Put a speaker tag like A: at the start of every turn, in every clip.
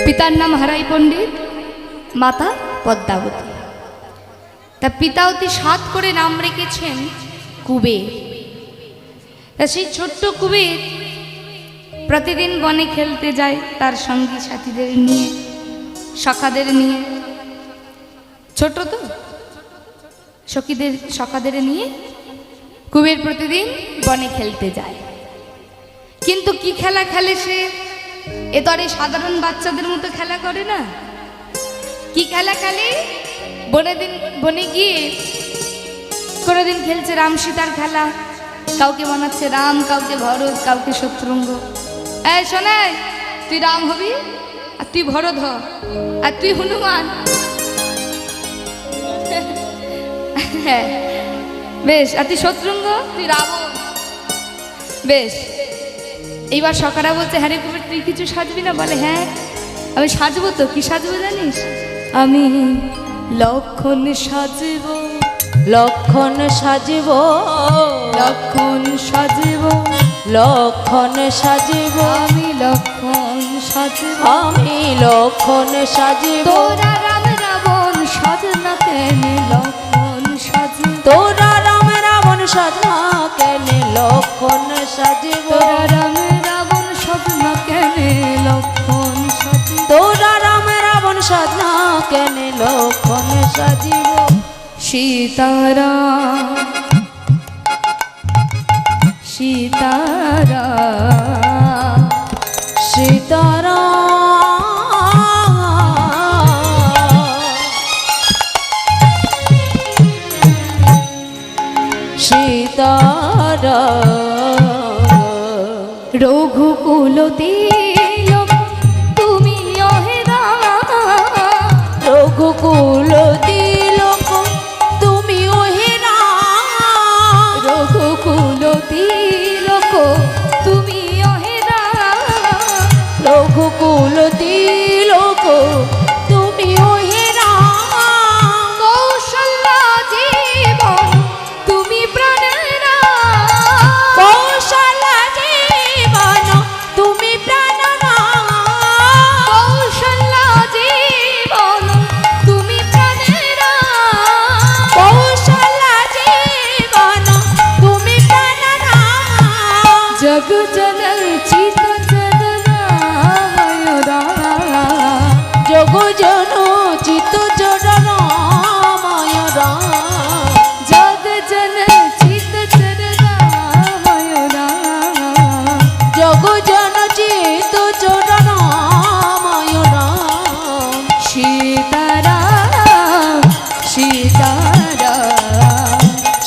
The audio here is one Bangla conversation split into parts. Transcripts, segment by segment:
A: পিতার নাম হারাই পণ্ডিত, মাতা পদ্মাবতী। তা পিতা অতি সাধ করে নাম রেখেছেন কুবের। তা সেই ছোট্ট কুবের প্রতিদিন বনে খেলতে যায় তার সঙ্গী সাথীদের নিয়ে, সখাদের নিয়ে। ছোট তো সখাদের নিয়ে কুবের প্রতিদিন বনে খেলতে যায়। কিন্তু কি খেলা খেলে সে? এ তো আর এই সাধারণ বাচ্চাদের মতো খেলা করে না। কি খেলা খেলে? বনে গিয়ে কোনোদিন খেলছে রাম সীতার খেলা, কাউকে বানাচ্ছে রাম, কাউকে ভরত, কাউকে শত্রুঙ্গ। এই শোনাই, তুই রাম হবি, আর তুই ভরত হ, আর তুই হনুমান। হ্যাঁ বেশ, আর তুই শত্রুঙ্গ, তুই রাবণ। বেশ, এইবার সকারা বলছে, হ্যাঁ রে কুবের তুই কিছু সাজবি না? বলে হ্যাঁ আমি সাজবো। তো কি সাজবো জানিস? আমি লক্ষণ সাজব,
B: লক্ষণ সাজিব,
A: লক্ষণ সাজব,
B: লক্ষণ সাজিব,
A: আমি লক্ষণ সাজব,
B: আমি লক্ষণ সাজিব।
A: তোরা রাম রাবণ সাজনা কেন লক্ষণ সাজব,
B: তোরা রাম রাবণ সাজনা কেন লক্ষণ সাজিব,
A: তোরা রাম রাবণ সাজনা কেন লক্ষণ সাজব,
B: তোরা রাম রাবণ সাজনা কেন লক্ষণ সাজিব।
A: সীতারাম সীতারাম
B: সীতারাম সীতারাম
A: রঘুকুল তিলক তুমি ওহে রাম,
B: রঘুকুল তিলক তুমি ওহে রাম,
A: রঘুকুল তিলক তুমি ওহে রাম,
B: রঘুকুল তিলক তুমি ওহে রাম,
A: কৌশল্যা জীবন তুমি প্রাণের রাম,
B: কৌশল্যা জীবন তুমি প্রাণ রাম,
A: কৌশল্যা জীবন তুমি প্রাণের রাম,
B: কৌশল্যা জীবন তুমি প্রাণ রাম,
A: জগ জনন চিত জননাময় রাম,
B: যোগ জন চিত জড়নাময় রাম,
A: জগ জনন চিত জননাময় রাম,
B: যোগ জন চিত জড়নাময় রাম,
A: সীতারাম সীতারাম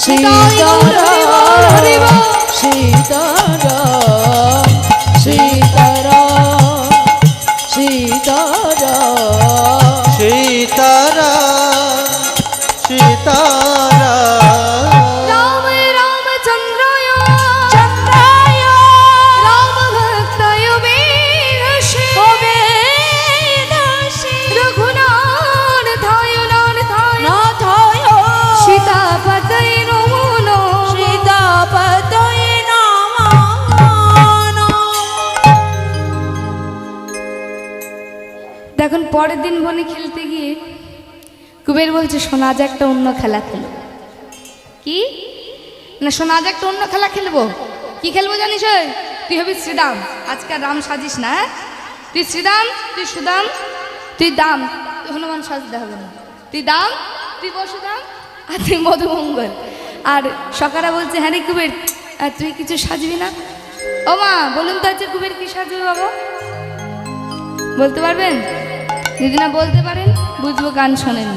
B: সীতারাম সীতারাম সীতারাম সীতারাম
C: সীতারাম সীতারাম
A: রাম রামচন্দ্রায়
B: চন্দ্রায়
A: রাম ভক্তায় বেশে
B: বেদশে
A: রঘুনাথায় নাথায়
B: নাথায়
A: সীতাপতয়ে নমো নমঃ।
B: সীতাপতয়ে নমঃ।
A: দেখুন পরের দিন বনে খেলতে গিয়ে কুবের বলছে, শোনা আজ একটা অন্য খেলা খেলবো। কি না শোনা আজ একটা অন্য খেলা খেলবো? কি খেলবো জানিস? ওই তুই হবি শ্রীদাম, আজকাল রাম সাজিস না। তুই শ্রীদাম, তুই সুদাম, তুই দাম, তুই হনুমান সাজতে হবে না। তুই দাম, তুই বসুদাম, আর তুই মধুমঙ্গল। আর সকারা বলছে, হ্যাঁ রে কুবের তুই কিছু সাজবি না? ও মা বলুন তো আজকে কুবের কি সাজবে বাবা? বলতে পারবেন? যদি না বলতে পারেন বুঝবো গান শোনেন।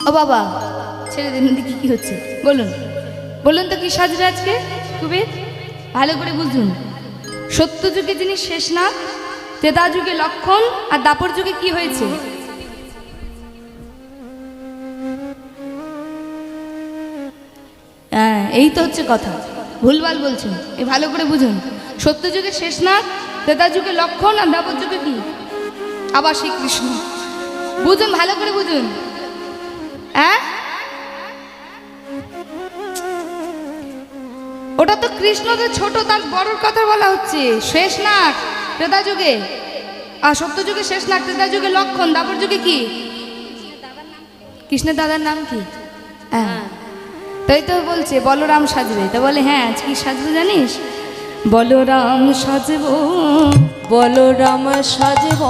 A: ও বাবা ছেড়ে দিন, দেখি কি হচ্ছে। বলুন বলুন তো কি সাজবে আজকে কুবের? ভালো করে বুঝুন। সত্য যুগে যিনি শেষনাগ, ত্রেতা যুগে লক্ষণ, আর দাপর যুগে কি হয়েছে? হ্যাঁ এই তো হচ্ছে কথা, ভুলভাল বলছেন। এই ভালো করে বুঝুন। সত্য যুগে শেষনাগ, ত্রেতা যুগে লক্ষণ, আর দাপর যুগে কি? আবার শ্রীকৃষ্ণ। বুঝুন, ভালো করে বুঝুন। হ্যাঁ ওটা তো কৃষ্ণ তো ছোট, তার বড়র কথা বলা হচ্ছে। শেষ নাগ ত্রেতা যুগে, আর সত্য যুগে শেষ নাগ, ত্রেতা যুগে লক্ষণ, দাপর যুগে কি কৃষ্ণের দাদার নাম কি? হ্যাঁ, তাই তো বলছে বলরাম সাজবে। তো বলে হ্যাঁ আজ কি সাজবো জানিস? বলরাম সাজবো,
B: বলরাম সাজব,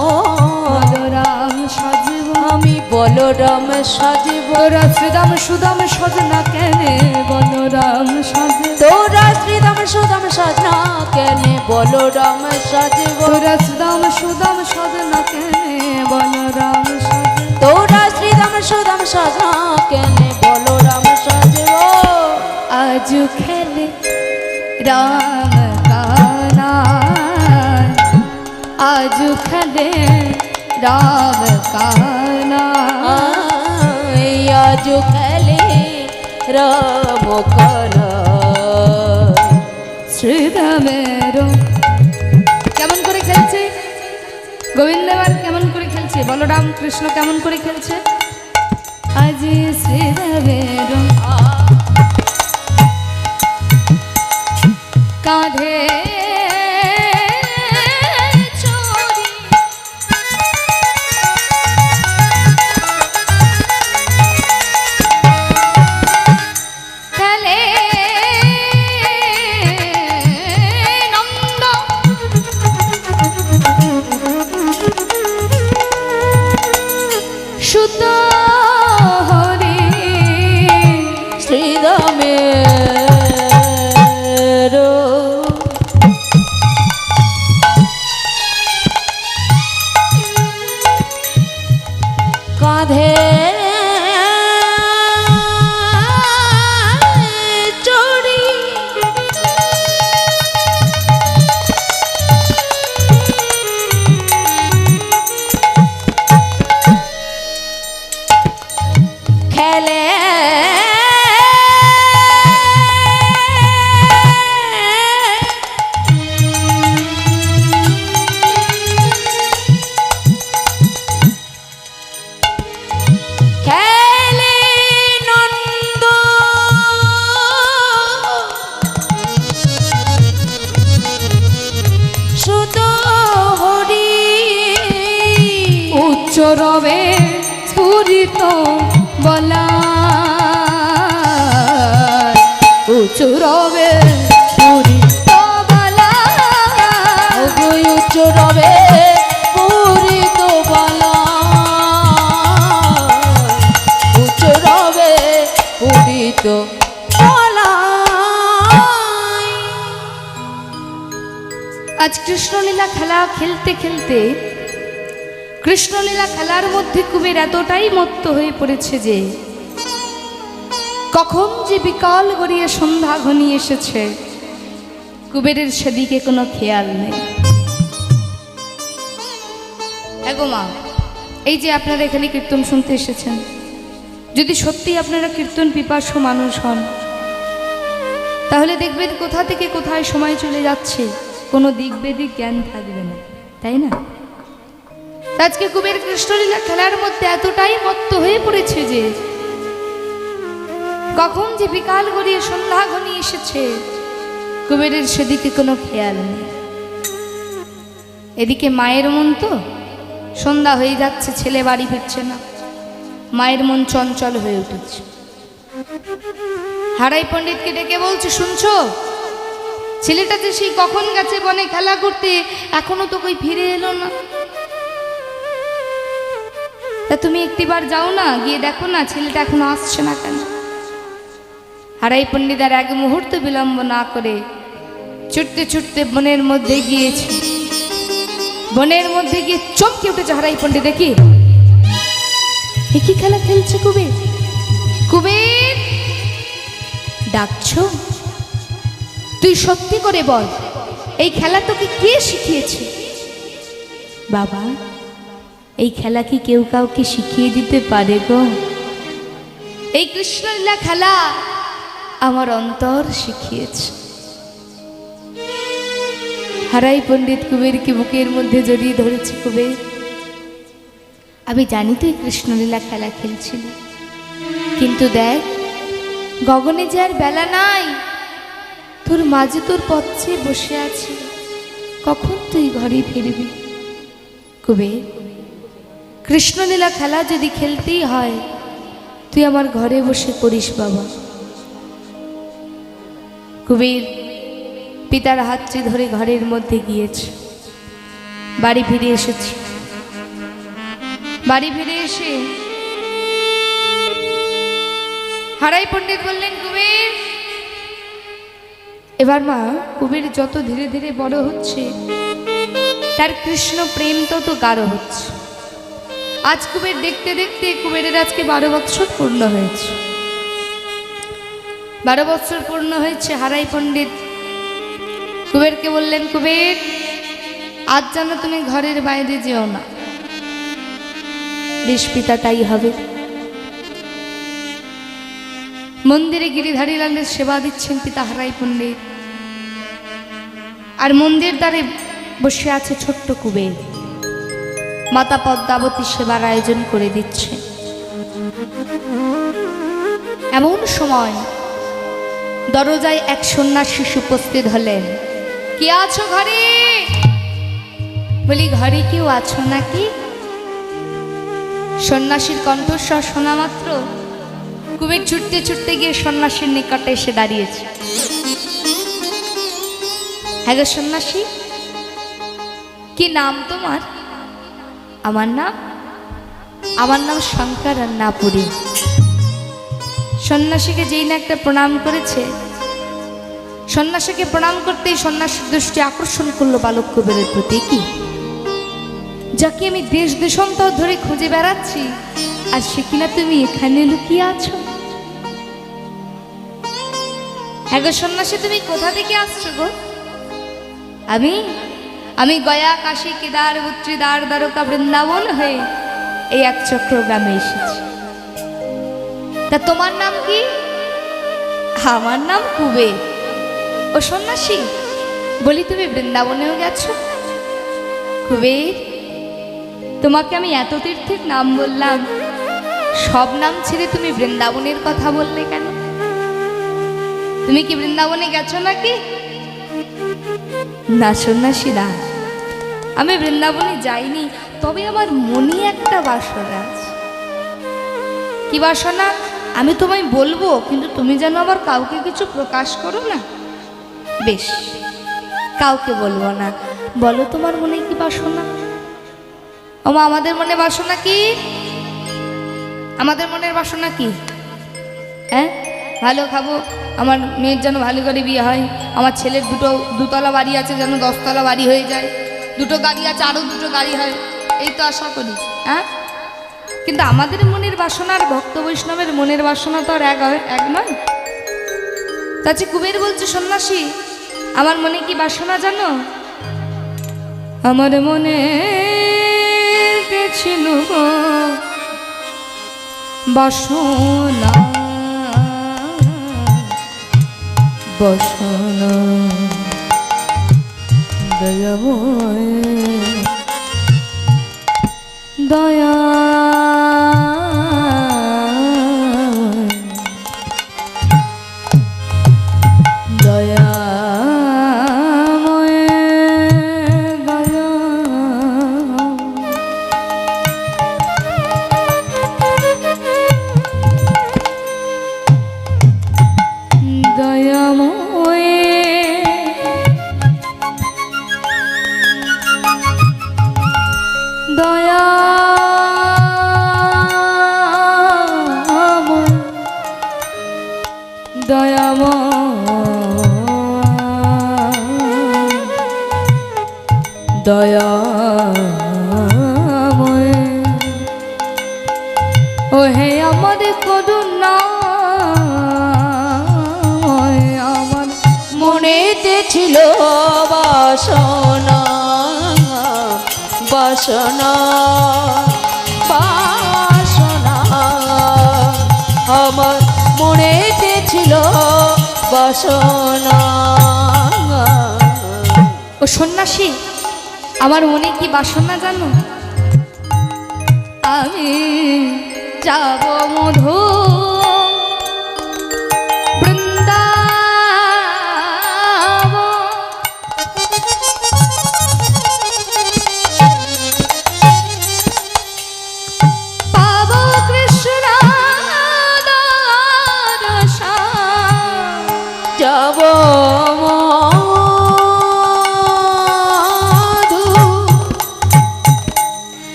A: বলরাম সাজবো,
B: আমি বলরাম সাজব।
A: তোরা শ্রীরাম সুদাম সজনা কেনে বলরাম সাজবো,
B: তোরা শ্রীরাম সুদাম সাজনা কেনে বলরাম সাজব।
A: তোরা শ্রীরাম সুদাম সজনা কেনে বলরাম সাজবো,
B: তোরা শ্রীরাম সুদাম সাজনা কেনে বলরাম সাজব।
A: আজ খেলে রাম কানা, আজ খেলে রাম কানা,
B: আজ খেলে রাম কানা।
A: শ্রীরামের কেমন করে খেলছে গোবিন্দ, এবার কেমন করে খেলছে বলরাম কৃষ্ণ কেমন করে খেলছে? আজ শ্রীরামের কাঁধে চড়ি, খেলে নন্দ, সুত হরি
B: শ্রীরামের কাঁধে চড়ি, খেলে খেলে নন্দ সুত হরি।
A: উচ্চ রবে স্ফুরিত বলা, উচ্চ রবে স্ফুরিত বলা,
B: উচ্চ রবে পূরিত বলা, উচ্চ রবে পূরিত বলা।
A: আজ কৃষ্ণলীলা খেলা খেলতে খেলতে, কৃষ্ণলীলা খেলার মধ্যে কুবের এতটাই মত্ত হয়ে পড়েছে যে কখন যে বিকাল গড়িয়ে সন্ধ্যা ঘনিয়ে এসেছে কুবেরের সেদিকে কোনো খেয়াল নেই। এগো মা, এই যে আপনারা এখানে কীর্তন শুনতে এসেছেন, যদি সত্যি আপনারা কীর্তন পিপাসু মানুষ হন তাহলে দেখবেন কোথা থেকে কোথায় সময় চলে যাচ্ছে কোনো দিক বেদিক জ্ঞান থাকবে না, তাই না? আজকে কুবের কৃষ্ণলীলা খেলার মধ্যে এতটাই মত্ত হয়ে পড়েছে যে কখন যে বিকাল গড়িয়ে সন্ধ্যা ঘনিয়ে এসেছে কুবেরের সেদিকে কোনো খেয়াল নেই। এদিকে মায়ের মন তো সন্ধ্যা হয়ে যাচ্ছে, ছেলে বাড়ি ফিরছে না, মায়ের মন চঞ্চল হয়ে উঠেছে। হারাই পণ্ডিতকে ডেকে বলছে, শুনছো ছেলেটা যে সেই কখন গেছে বনে খেলা করতে, এখনো তো কই ফিরে এলো না। তা তুমি একটিবার যাও না, গিয়ে দেখো না ছেলেটা এখনো আসছে না কেন। হারাই পণ্ডিত আর এক মুহূর্ত বিলম্ব না করে ছুটতে ছুটতে বনের মধ্যে গিয়েছে। বনের মধ্যে গিয়ে চমকে উঠেছে হারাই পণ্ডিত, দেখি কি খেলা খেলছে কুবের। কুবের ডাকছো? তুই সত্যি করে বল, এই খেলা তোকে কে শিখিয়েছে? বাবা, এই খেলা কি কেউ কাউকে শিখিয়ে দিতে পারে গো? এই কৃষ্ণলীলা খেলা আমার অন্তর শিখিয়েছে। হারাই পণ্ডিত কুবেরকে বুকের মধ্যে জড়িয়ে ধরেছে। কুবের, আমি জানি তুই কৃষ্ণলীলা খেলা খেলছিলি, কিন্তু দেখ গগনে যে আর বেলা নাই, তোর মাঝে তোর পথ চেয়ে বসে আছি, কখন তুই ঘরে ফিরবি? কুবের, কৃষ্ণলীলা খেলা যদি খেলতেই হয় তুই আমার ঘরে বসে করিস বাবা। কুবের পিতার হাতটি ধরে ঘরের মধ্যে গিয়েছে। বাড়ি ফিরে এসেছি। বাড়ি ফিরে এসে হারাই পণ্ডিত বললেন, কুবের, এবার মা কুবের যত ধীরে ধীরে বড় হচ্ছে তার কৃষ্ণ প্রেম তত গাঢ় হচ্ছে। আজ কুবের দেখতে দেখতে কুবেরের আজকে 12 বৎসর পূর্ণ হয়েছে। 12 বৎসর পূর্ণ হয়েছে। হারাই পণ্ডিত কুবেরকে বললেন, কুবের, আজ যেন তুমি ঘরের বাইরে যেও না। বেশ পিতা, তাই হবে। মন্দিরে গিরিধারী লালের সেবা দিচ্ছেন পিতা হারাই পণ্ডিত, আর মন্দির দ্বারে বসে আছে ছোট্ট কুবের। মাতা পদ্মাবতী সেবার আয়োজন করে দিচ্ছে। এমন সময় দরজায় এক সন্ন্যাসী উপস্থিত হলেন। কে আছো ঘরে? বলি, ঘরে কেউ আছো নাকি? সন্ন্যাসীর কণ্ঠস্বর শোনা মাত্র কুবের ছুটতে ছুটতে গিয়ে সন্ন্যাসীর নিকটে এসে দাঁড়িয়েছে। হ্যাঁ গো সন্ন্যাসী, কি নাম তোমার? আমার নাম শঙ্কর রান্নাপুরী। সন্ন্যাসীকে যেই না একটা প্রণাম করেছে, সন্ন্যাসীকে প্রণাম করতেই সন্ন্যাসীর দৃষ্টি আকর্ষণ করলো বালক কুবেরের প্রতি। কি, যাকে আমি দেশ দেশান্তর ধরে খুঁজে বেড়াচ্ছি, আর সে কিনা তুমি এখানে লুকিয়ে আছো? হ্যাঁ গো সন্ন্যাসী, তুমি কোথা থেকে আসছো গো? আমি গয়া, কাশী, কেদার, বদ্রীদার, দ্বারকা, বৃন্দাবন হয়ে এই এক চক্র গ্রামে এসেছি। তা তোমার নাম কি? আমার নাম কুবের। ও সন্ন্যাসী, বলি তুমি বৃন্দাবনেও গেছো? কুবের, তোমাকে আমি এত তীর্থের নাম বললাম, সব নাম ছেড়ে তুমি বৃন্দাবনের কথা বললে কেন? তুমি কি বৃন্দাবনে গেছো নাকি? না সন্ন্যাসী, না, আমি বৃন্দাবনে যাইনি, তবে আমার মনে একটা বাসনা আছে। কি বাসনা? আমি তোমায় বলবো, কিন্তু তুমি যেন আবার কাউকে কিছু প্রকাশ করো না। বেশ, কাউকে বলবো না। বলো তোমার মনে কি বাসনা? ওমা, আমাদের মনে বাসনা কি? আমাদের মনের বাসনা কি? হ্যাঁ, ভালো খাবো, আমার মেয়ের যেন ভালো করে বিয়ে হয়, আমার ছেলের দুতলা বাড়ি আছে যেন 10 তলা বাড়ি হয়ে যায়, 2টো গাড়ি আছে আরও 2টো গাড়ি হয়, এই তো আশা করি। হ্যাঁ, কিন্তু আমাদের মনের বাসনা আর ভক্ত বৈষ্ণবের মনের বাসনা তো আর এক নয়। তাছে কুবের বলছে, সন্ন্যাসী, আমার মনে কি বাসনা জানো? আমার মনে ছিল বাসনা, বাসনা দয়াময়, দয়া দয়াময়, দয়া দয়াময়, দয়াময়, ও হে আমার করুণাময়, আমার
B: মনেতে ছিল বাসনা, বাসনা, বাসনা, আমার মনেতে ছিল বাসনা।
A: ও সন্ন্যাসী, আমার মনে কি বাসনা জানো? আমি যাব মধু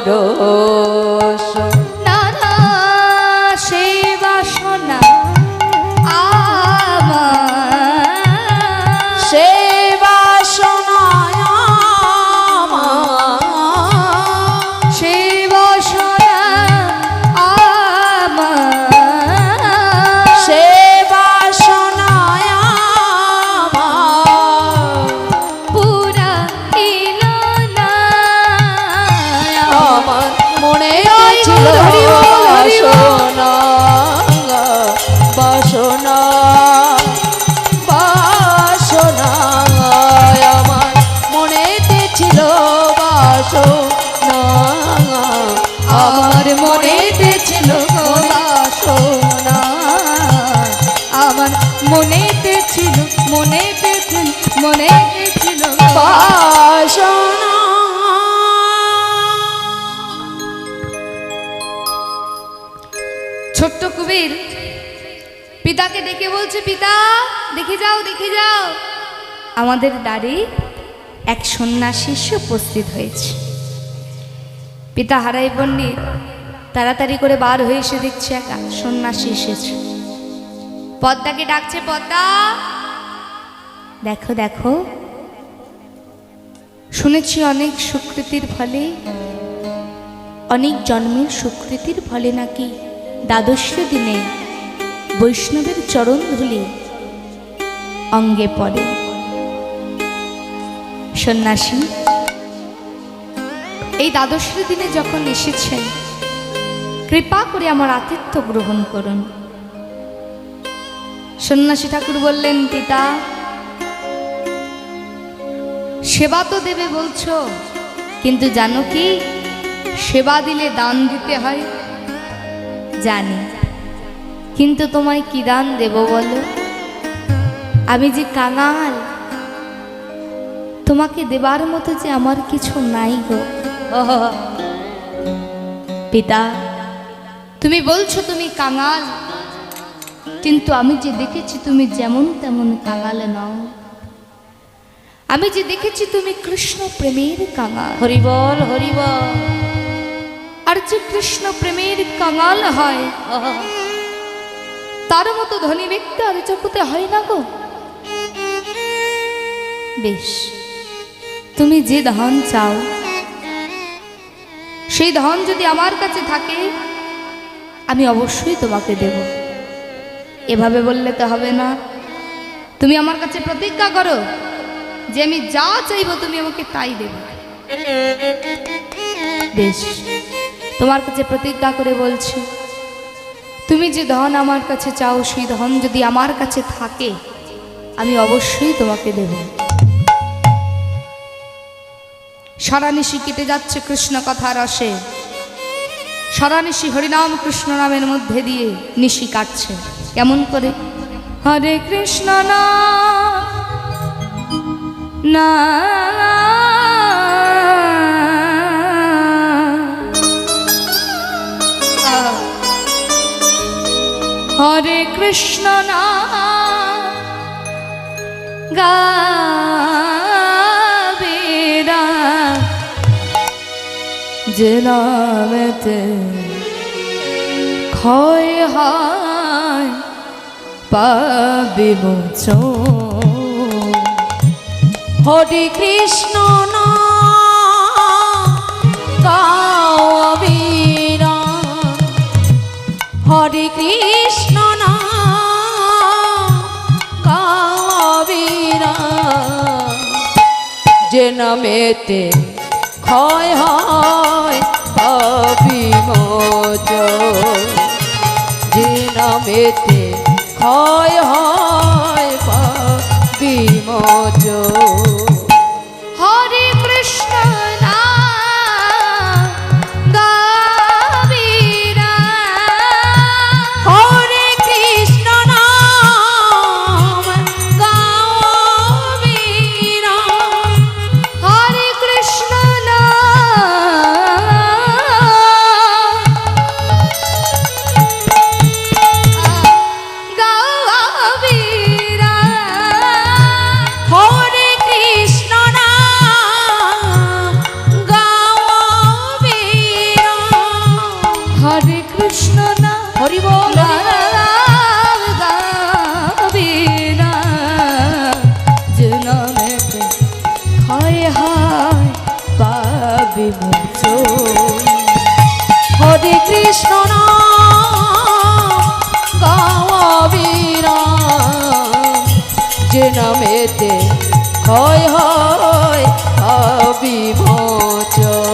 B: দরস
A: না না সেই বাসনা আমার,
B: সে বাসনায় আমার,
A: সেই বাসনা আমার,
B: সে বাসনায় আমার
A: পুরা এলো না
B: আমার মনে
A: হরি
B: ছিল
A: বল, হরি বল, হরি বল।
B: বাসনা বাসনা বাসনা আমার মনেতে ছিল বাসনা আমার মনেতে ছিল বাসনা
A: আমার মনেতে ছিল, মনেতে ছিল, মনেতে ছিল
B: বাসনা
A: ছোট্ট কবির পিতাকে ডেকে বলছে, পিতা দেখে যাও, দেখে যাও, আমাদের দ্বারে এক সন্ন্যাসী এসে উপস্থিত হয়েছে। পিতা হারাই পণ্ডিত তাড়াতাড়ি করে বার হয়ে এসে দেখছে এক সন্ন্যাসী এসেছে। পদ্মাকে ডাকছে, পদ্মা দেখো দেখো, শুনেছি অনেক সুকৃতির ফলে, অনেক জন্মের সুকৃতির ফলে নাকি দ্বাদশ দিনে বৈষ্ণবের চরণ ধুলি অঙ্গে পড়ে। সন্ন্যাসী এই দ্বাদশ দিনে যখন এসেছেন, কৃপা করে আমার আতিথ্য গ্রহণ করুন। সন্ন্যাসী ঠাকুর বললেন, পিতা সেবা তো দেবে বলছো, কিন্তু জানো কি সেবা দিলে দান দিতে হয়? জানি, কিন্তু তোমায় কি দান দেব বলো? আমি যে কাঙাল, তোমাকে দেবার মতো যে আমার কিছু নাই গো। পিতা তুমি বলছো তুমি কাঙাল, কিন্তু আমি যে দেখেছি তুমি যেমন তেমন কাঙাল নও। আমি যে দেখেছি তুমি কৃষ্ণ প্রেমের কাঙাল।
B: হরিবল হরিবল
A: আর যে কৃষ্ণ প্রেমের কাঙাল হয়, তার মতো ধনী ব্যক্তি আর জগতে হয় না গো। বেশ, তুমি যে ধন চাও সেই ধন যদি আমার কাছে থাকে আমি অবশ্যই তোমাকে দেব। এভাবে বললে তো হবে না, তুমি আমার কাছে প্রতিজ্ঞা করো যে আমি যা চাইবো তুমি আমাকে তাই দেবে। বেশ, তোমার কাছে প্রতিজ্ঞা করে বলছি, তুমি যে ধন আমার কাছে চাও সেই ধন যদি আমার কাছে থাকে আমি অবশ্যই তোমাকে দেব। সারা নিশি কেটে যাচ্ছে কৃষ্ণ কথা রসে, সারা নিশি হরিনাম কৃষ্ণ নামের মধ্যে দিয়ে নিশি কাটছে। কেমন করে? হরে কৃষ্ণ না না হরে কৃষ্ণ না গাবেরা, যে নামেতে ক্ষয় হয় পাবি মোচন।
B: হরে কৃষ্ণ না গাওয়াবিরা, হরে কৃষ্ণ না গাওয়াবিরা, যে নামেতে ক্ষয় হয় পাবি মোচন, যে নামেতে ক্ষয় হয় পাবি মোচন।
A: হরে কৃষ্ণ নাম গাবীরা,
B: হরে কৃষ্ণ নাম গাওয়াবিরা,
A: হরে কৃষ্ণ নাম গাবীরা,
B: যে নামেতে হয় হয় বিমোচন।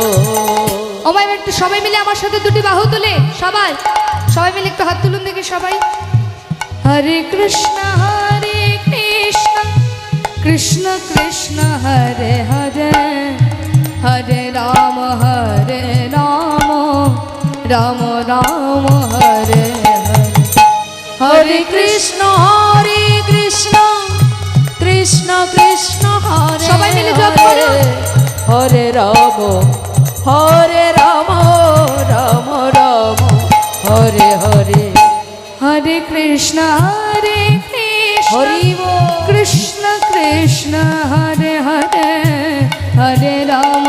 A: ও মা, এবার একটু সবাই মিলে আমার সাথে দুটি বাহু তুলে সবাই সবাই মিলে একটু হাত তুলুন দেখি সবাই। হরে কৃষ্ণ কৃষ্ণ কৃষ্ণ হরে হরে, হরে রাম রাম রাম হরে হরে।
B: হরে কৃষ্ণ কৃষ্ণ কৃষ্ণ হরে
A: সবাই মিলে জপ
B: হরে,
A: করুন।
B: হরে রাম রাম রাম হরে হরে।
A: হরে কৃষ্ণ
B: হরি বল।
A: কৃষ্ণ কৃষ্ণ হরে হরে, হরে রাম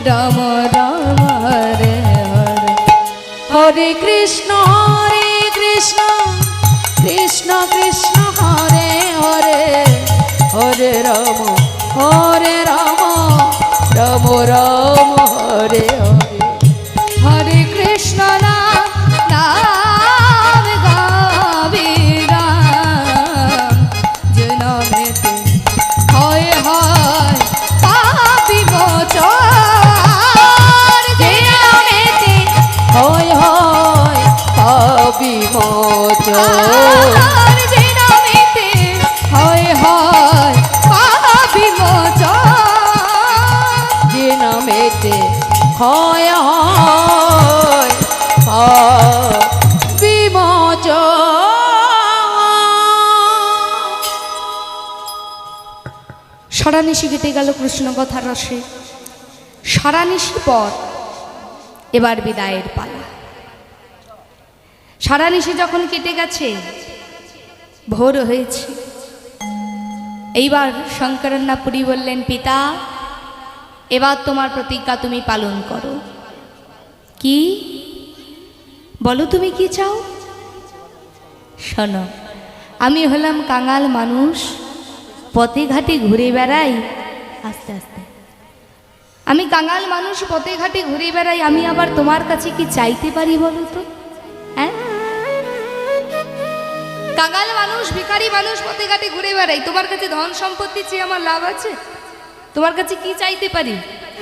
A: রাম রাম হরে হরে।
B: হরে কৃষ্ণ কৃষ্ণ কৃষ্ণ হরে হরে, হরে রাম রাম রাম হরে হরে।
A: হরে কৃষ্ণ নাম গাবি রাম, যে নামেতে হয় হয় পাপি মোচন, যে নামেতে
B: হয় হয় বিমোচন।
A: আর যে নামেতে হয় হয় পাপি মোচন,
B: যে নামেতে হয় হয় বিমোচন।
A: সারানিশি কেটে গেল কৃষ্ণ কথার রসে। সারানিশি পর এবার বিদায়ের পালা। সারানিশি যখন কেটে গেছে, ভোর হয়েছে, এইবার শঙ্করন্নাপুরী বললেন, পিতা এবার তোমার প্রতিজ্ঞা তুমি পালন করো। কি বলো, তুমি কি চাও? শোনো, আমি হলাম কাঙাল মানুষ, পথে ঘাটে ঘুরে বেড়াই। আস্তে আস্তে, আমি কাঙাল মানুষ, পথে ঘাটে ঘুরে বেড়াই, আমি আবার তোমার কাছে কি চাইতে পারি বলো তো? হ্যাঁ, কাঙাল মানুষ, ভিখারি মানুষ, পথে ঘাটে ঘুরে বেড়াই, তোমার কাছে ধন সম্পত্তি চেয়ে আমার লাভ আছে? তোমার কাছে কি চাইতে পারি?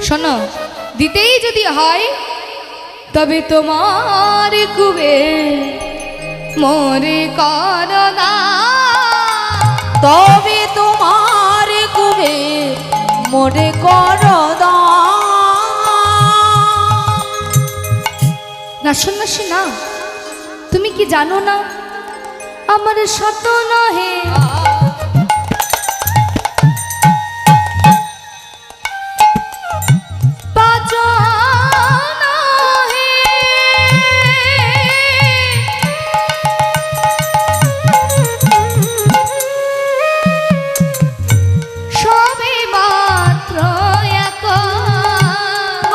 A: শোনো, দিতেই যদি হয় তবে তোমার কুবে মোরে করদা,
B: তবে তোমার কুবে মোরে করদা।
A: না সন্ন্যাসী না, তুমি কি জানো না আমার শত নহে পাঁচ নহে, সবে মাত্র এক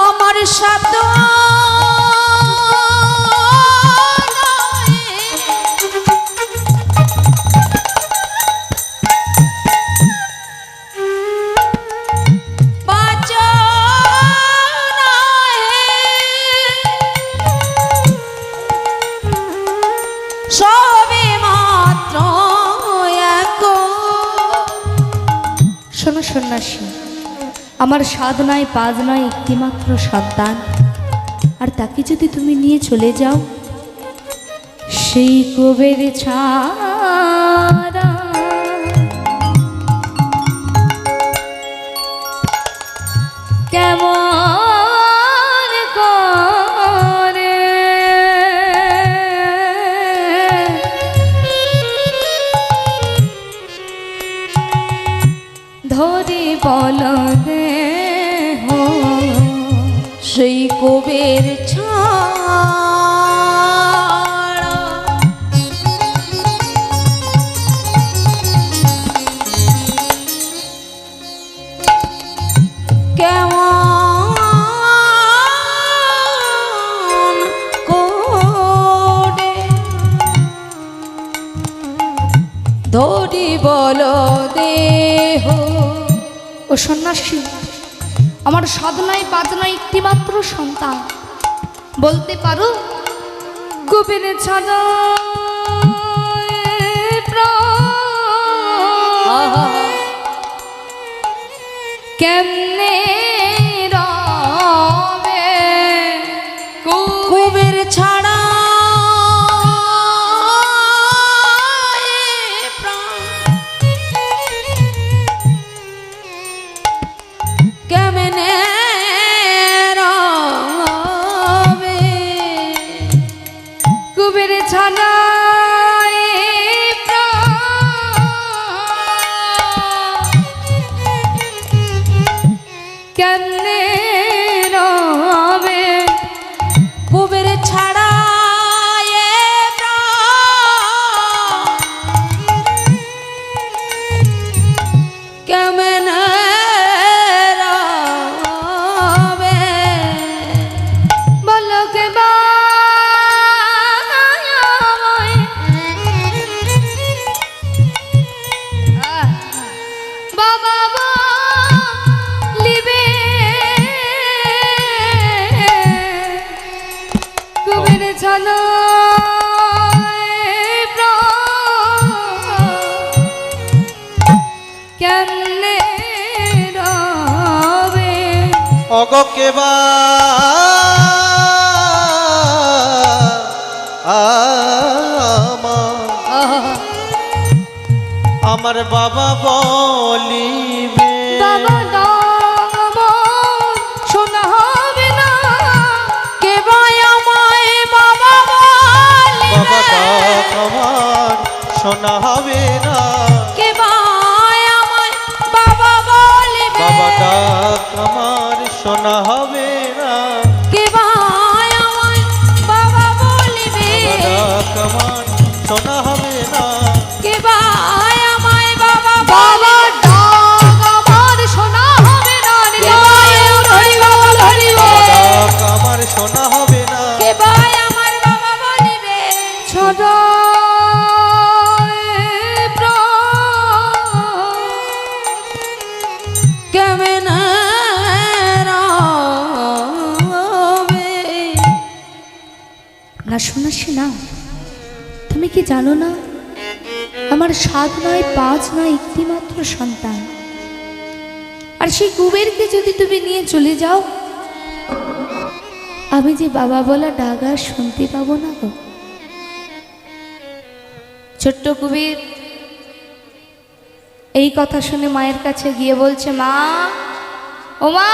B: আমার শব্দ সবে মাত্র এক।
A: শোনো সন্ন্যাসী, আমার স্বাদ নয়, পাজ নয়, একটিমাত্র সন্তান, আর তাকে যদি তুমি নিয়ে চলে যাও, সেই কবের ছাড়া কেমন করে ধরে বল দেহ,
B: সেই কবের ছাড়া কেমন করে ধরি বল দেহ।
A: ও সন্ন্যাসী, আমার স্বাদ নয়, পাজ নয়, একটিমাত্র সন্তান, বলতে পারো কুবের ছাড়া প্রাণ কেমনে রবে
B: কুবের ছাড়া এ প্রাণ কেমনে রবে
A: কুবের ছানা কেমনে রবে
B: কুবের ছাড়া এ প্রাণ কেমনে রবে
A: বলো কে বাবা লিবে কুবের ছানা কেমনে রবে
C: অগ কেবা আমার বাবা বলিবে
A: বাবা নাম শোনা হবে না
B: কে ভাই আমায় বাবা
C: বাবা
B: বলিবে
C: ডাক আমার শোনা হবে না
B: কে ভাই আমায় বাবা বলিবে
C: বাবা ডাক আমার শোনা হবে না
B: কে ভাই আমায় বাবা বলিবে
C: বাবা ডাক আমার শোনা হবে না
B: কে ভাই আমায় বাবা
A: বাবা ডাক আমার শোনা হবে না রে
B: হরি বাবা হরি
C: বাবা ডাক আমার শোনা হবে না
B: কে ভাই আমার বাবা বলিবে
A: ছড়া
B: কেমনে রবে
A: না শোনাসি না তুমি কি জানো না আমার 7 নয় 5 নয় একটি মাত্র সন্তান আর সেই কুবেরকে যদি তুমি নিয়ে চলে যাও আমি যে বাবা বলা ডাক আর শুনতে পাবো না গো ছোট্ট কুবের এই কথা শুনে মায়ের কাছে গিয়ে বলছে মা ও মা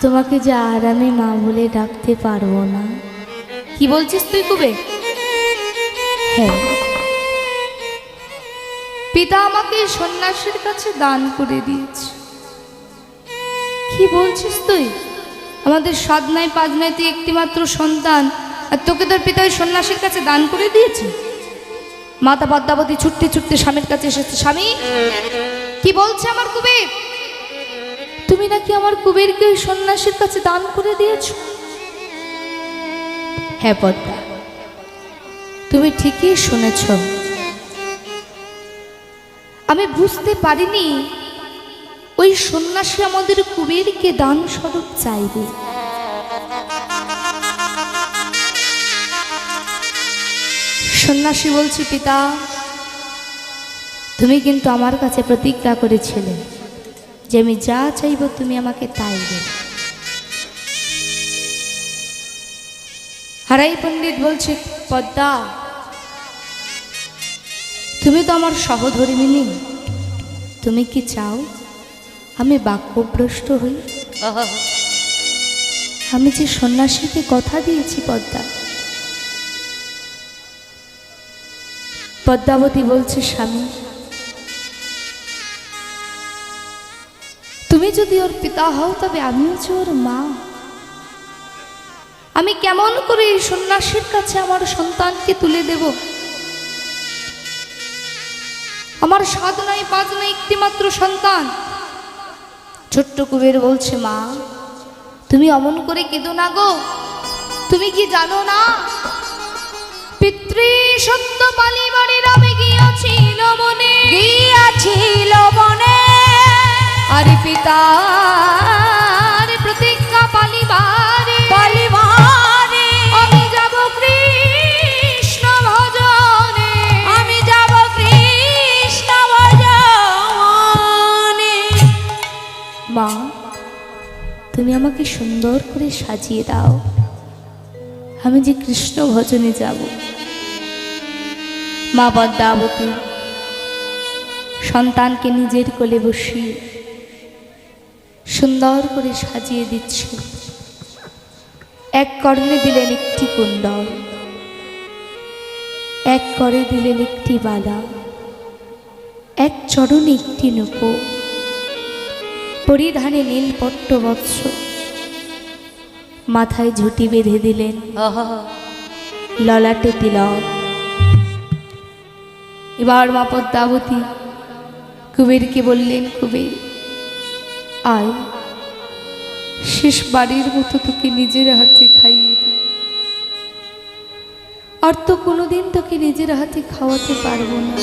A: তোমাকে যে আর আমি মা বলে ডাকতে পারবো না কি বলছিস তুই কুবের হ্যাঁ পিতা আমাকে সন্ন্যাসীর কাছে দান করে দিয়েছে কি বলছিস তুই আমাদের 7 নয় 5 নয় তুই একটি মাত্র সন্তান আর তোকে তোর পিতা ওই সন্ন্যাসীর কাছে দান করে দিয়েছে মাতা পদ্মাবতী ছুটতে ছুটতে স্বামীর কাছে এসেছে স্বামী কি বলছে আমার কুবের তুমি নাকি আমার কুবেরকে ওই সন্ন্যাসীর কাছে দান করে দিয়েছো হ্যাঁ পদ্মা তুমি ঠিকই শুনেছ আমি বুঝতে পারিনি ওই সন্ন্যাসী আমাদের কুবেরকে দান স্বরূপ চাইবে সন্ন্যাসী বলছে পিতা তুমি কিন্তু আমার কাছে প্রতিজ্ঞা করেছিলে যে আমি যা চাইব তুমি আমাকে তাই দেবে হারাই পণ্ডিত বলছে পদ্মা তুমি তো আমার সহধর্মিণী তুমি কি চাও আমি বাক্যভ্রষ্ট হই আমি যে সন্ন্যাসীকে কথা দিয়েছি পদ্মা পদ্মাবতী বলছে স্বামী তুমি যদি ওর পিতা হও তবে আমিও যে ওর মা আমি কেমন করে এই সন্ন্যাসীর কাছে আমার সন্তানকে তুলে দেব আমার 7 নয় 5 নয় একটি মাত্র সন্তান ছোট্ট কুবের বলছে মা তুমি অমন করে কেঁদো না গো তুমি কি জানো না পিতৃ সত্য পালিবারে রামে গিয়াছিল মনে আরে পিতার প্রতিজ্ঞা পালিবারে আমি যাব কৃষ্ণ ভজনে তুমি আমাকে সুন্দর করে সাজিয়ে দাও, আমি যে কৃষ্ণ ভজনে যাব। মা পদ্মাবতী সন্তানকে নিজের কোলে বসিয়ে সুন্দর করে সাজিয়ে দিচ্ছে। এক কর্ণে দিলেন একটি কুণ্ডল, এক করে দিলেন একটি বালা, এক চরণে একটি নূপুর, পরিধানে নীল পট্ট বস্ত্র, মাথায় ঝুঁটি বেঁধে দিলেন, ললাটে তিলক। এবার মা পদ্মাবতী কুবেরকে বললেন, কুবের আয়, শেষ বাড়ির মতো তোকে নিজের হাতে খাইয়ে দিই। আর তো কোনোদিন তোকে নিজের হাতে খাওয়াতে পারবো না।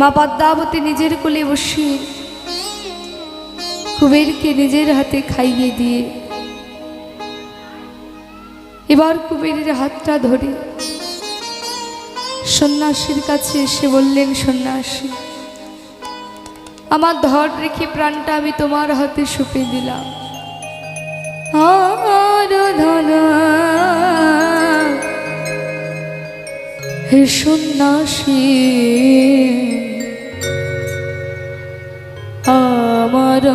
A: মা পদ্মাবতী নিজের কোলে বসিয়ে কুবেরকে নিজের হাতে খাইয়ে দিয়ে এবার কুবেরের হাতটা ধরে সন্ন্যাসীর কাছে এসে বললেন, সন্ন্যাসী, আমার ধর রেখে প্রাণটা আমি তোমার হাতে সঁপে দিলাম। আরাধনা হে সন্ন্যাসী, আমার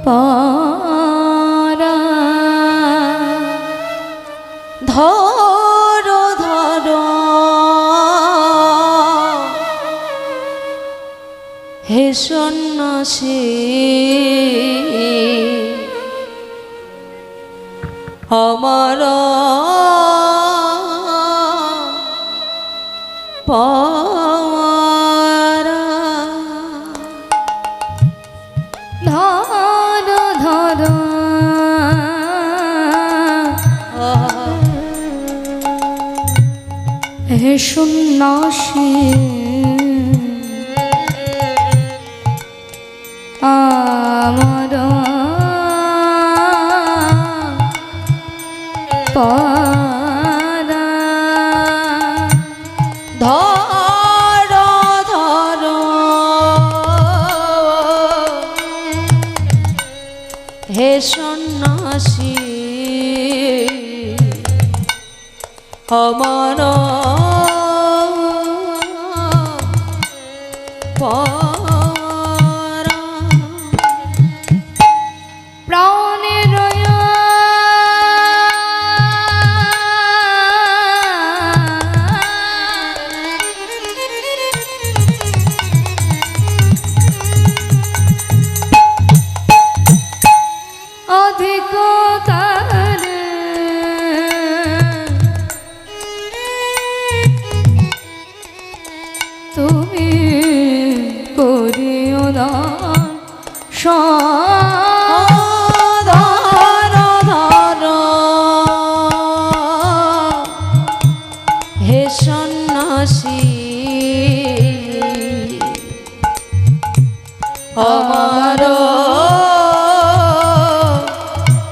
A: পারা
B: ধরো ধরো হে সন্ন্যাসী, আমার পারা
A: ধর ধর হে সন্ন্যাসী, আমার পারা
B: ধরো ধরো হে সন্ন্যাসী, আমার পারা
A: প্রাণের অধিকতার তুমি করিও না
B: ধরো ধরো হে সন্ন্যাসী, আমার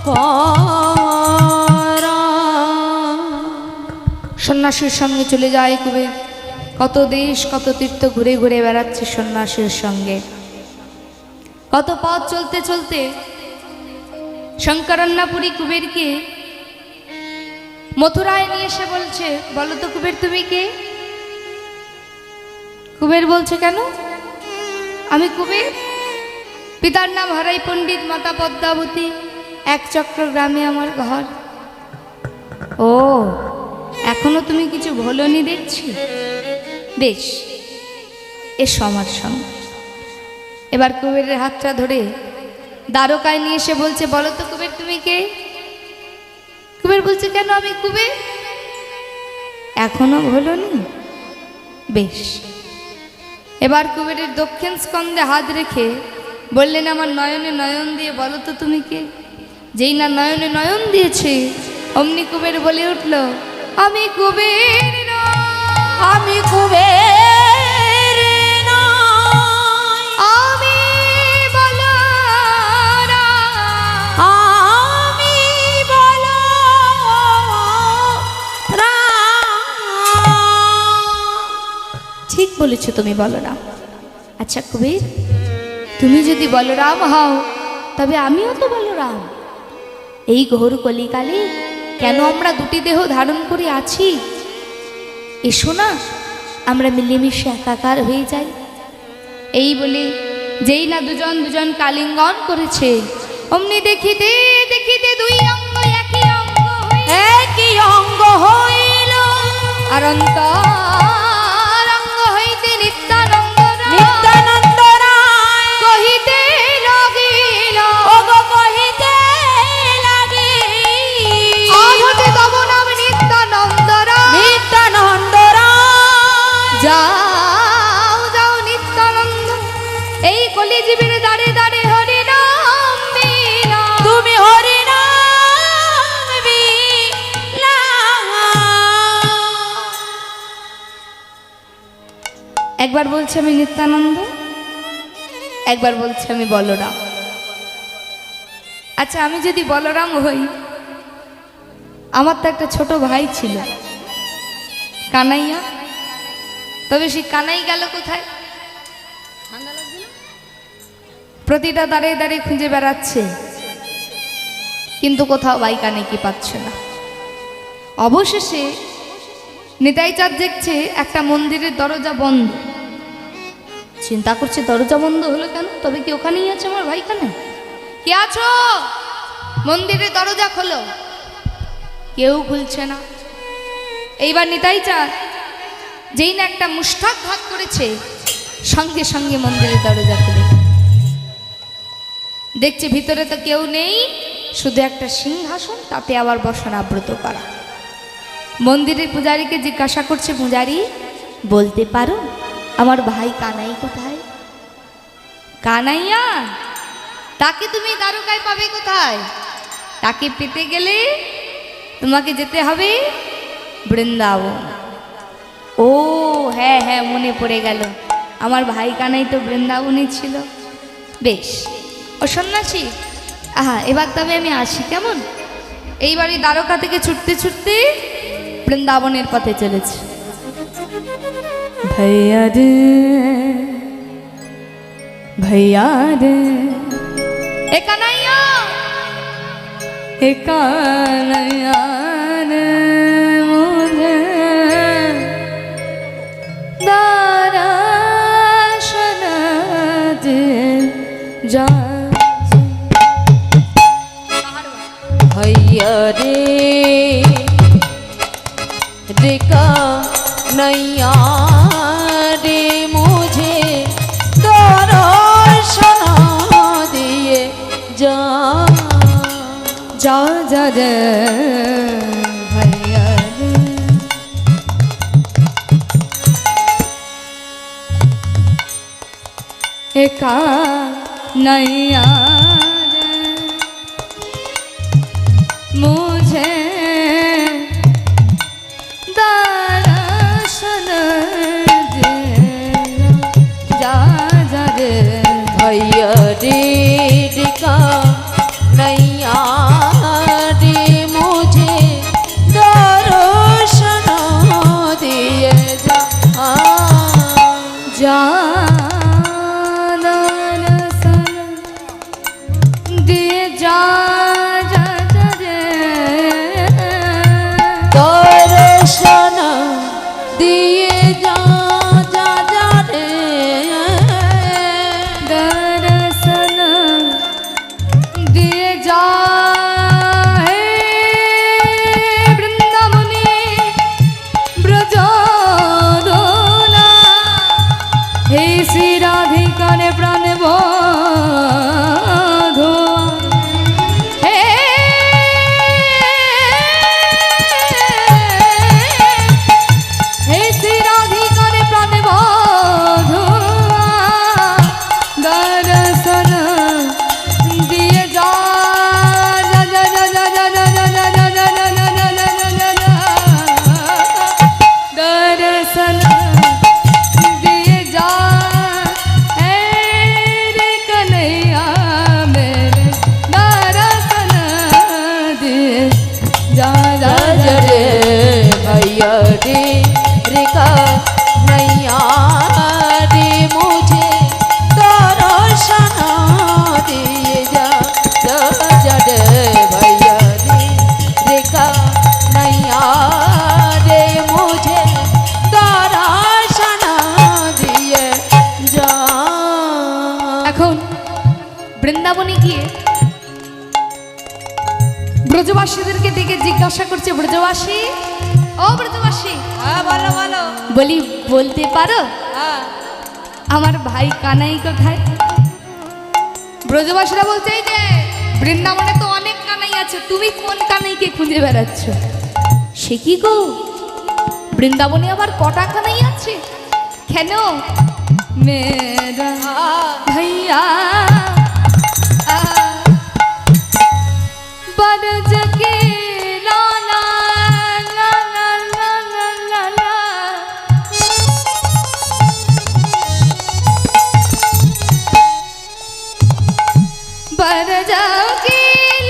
B: পারা
A: সন্ন্যাসীর সঙ্গে চলে যায় কুবের। কত দেশ কত তীর্থ ঘুরে ঘুরে বেড়াচ্ছে সন্ন্যাসীর সঙ্গে। কত পথ চলতে চলতে শঙ্করন্নাপুরী কুবেরকে মথুরায় নিয়ে এসে বলছে, বলো তো কুবের তুমি কে? কুবের বলছে, কেন? আমি কুবের, পিতার নাম হরাই পণ্ডিত, মাতা পদ্মাবতী, এক চক্র গ্রামে আমার ঘর। ও, এখনো তুমি কিছু ভোলনি দেখছি, বেশ এসো আমার সঙ্গে। এবার কুবেরের হাতটা ধরে দ্বারকায় নিয়ে এসে বলছে, বলো তো কুবের তুমি কে? কুবের বলছে, কেন আমি কুবের, এখনো ভোলনি? বেশ। এবার কুবেরের দক্ষিণ স্কন্ধে হাত রেখে বললেন, আমার নয়নে নয়ন দিয়ে বলো তো তুমি কে? যেই না নয়নে নয়ন দিয়েছে অমনি কুবের বলে উঠল, আমি কুবের নই,
B: আমি কুবের নই,
A: আমি বলরাম,
B: আমি বলরাম।
A: ঠিক বলেছো তুমি বলরাম। আচ্ছা কুবের, তুমি যদি বলরাম হও তবে আমিও তো বলরাম। এই ঘোর কলিকালে কেন আমরা দুটি দেহ ধারণ করে আছি? এসো না, আমরা মিলেমিশে একাকার হয়ে যাই। এই বলে যেই না দুজন দুজন কালিঙ্গন করেছে, অমনি দেখিতে দেখিতে দুই অঙ্গ
B: একই অঙ্গ হইল,
A: আর অন্তর অঙ্গ হইতে নিত্যানন্দ
B: নিত্যানন্দ রায়
A: কহিতে লাগিল,
B: ওগো কহিতে লাগিল,
A: আধতে তব নাম নিত্যানন্দ
B: নিত্যানন্দ রায়।
A: যাও যাও নিত্যানন্দ, এই কলিজীবীর দাঁড়ে দাঁড়ে হরি নাম বিলাও।
B: তুমি হরি নাম বিলাও।
A: একবার বলছে আমি নিত্যানন্দ, একবার বলছে আমি বলরাম। আচ্ছা, আমি যদি বলরাম হই, আমার তো একটা ছোট ভাই ছিল কানাইয়া, তবে সেই কানাই গেল কোথায়? প্রতিটা দাঁড়িয়ে দাঁড়িয়ে খুঁজে বেড়াচ্ছে, কিন্তু কোথাও ভাই কানাইকে পাচ্ছে না। অবশেষে নিতাই চাঁদ দেখছে একটা মন্দিরের দরজা বন্ধ। চিন্তা করছে দরজা বন্ধ হলো কেন? তবে কি ওখানেই আছে আমার ভাই কানাই? কে আছো? মন্দিরের দরজা খোলো। কেউ খুলছে না। এইবার নিতাই চাঁদ যেই না একটা মুষ্টাঘাত করেছে, সঙ্গে সঙ্গে মন্দিরের দরজা খুলে দেখছে ভিতরে তো কেউ নেই, শুধু একটা সিংহাসন, তাতে আবার বসন আব্রত করা। মন্দিরের পূজারীকে জিজ্ঞাসা করছে, পূজারী বলতে পারো আমার ভাই কানাই কোথায়? কানাইয়া, তাকে তুমি দ্বারকায় পাবে কোথায়? তাকে পেতে গেলে তোমাকে যেতে হবে বৃন্দাবন। ও হ্যাঁ হ্যাঁ, মনে পড়ে গেল, আমার ভাই কানাই তো বৃন্দাবনে ছিল। বেশ, ও সন্ন্যাসী, আহা এবার তবে আমি আসি কেমন? এইবারই দ্বারকা থেকে ছুটতে ছুটতে বৃন্দাবনের পথে চলেছে। भैया रे भैया रे ए कन्हैया रे मुझे दर्शन दे जा।
B: भैया रे देखा नैया रे मुझे दर्शन दिए जा।
A: जा जा रे भैया रे। एका नैया रे मुझे दर्शन दे जा जा रे
B: भैया रे देखा नैया रे मुझे दर्शन दिए जा।
A: जा दर्शन दिए जा जा जा रे ব্রজবাসীদেরকে দেখে জিজ্ঞাসা করছে, ব্রজবাসী, ও ব্রজবাসী,
B: হ্যাঁ বলো বলো।
A: বলি বলতে পারো
B: হ্যাঁ
A: আমার ভাই কানাই কোথায়? ব্রজবাসীরা বলছে, এই যে বৃন্দাবনে তো অনেক কানাই আছে, তুমি কোন কানাইকে খুঁজে বেড়াচ্ছ? সে কি গো, বৃন্দাবনে আবার কটা কানাই আছে? কেন? মেরা ভাইয়া বরজ কে লালা লালা লালা লালা बरज के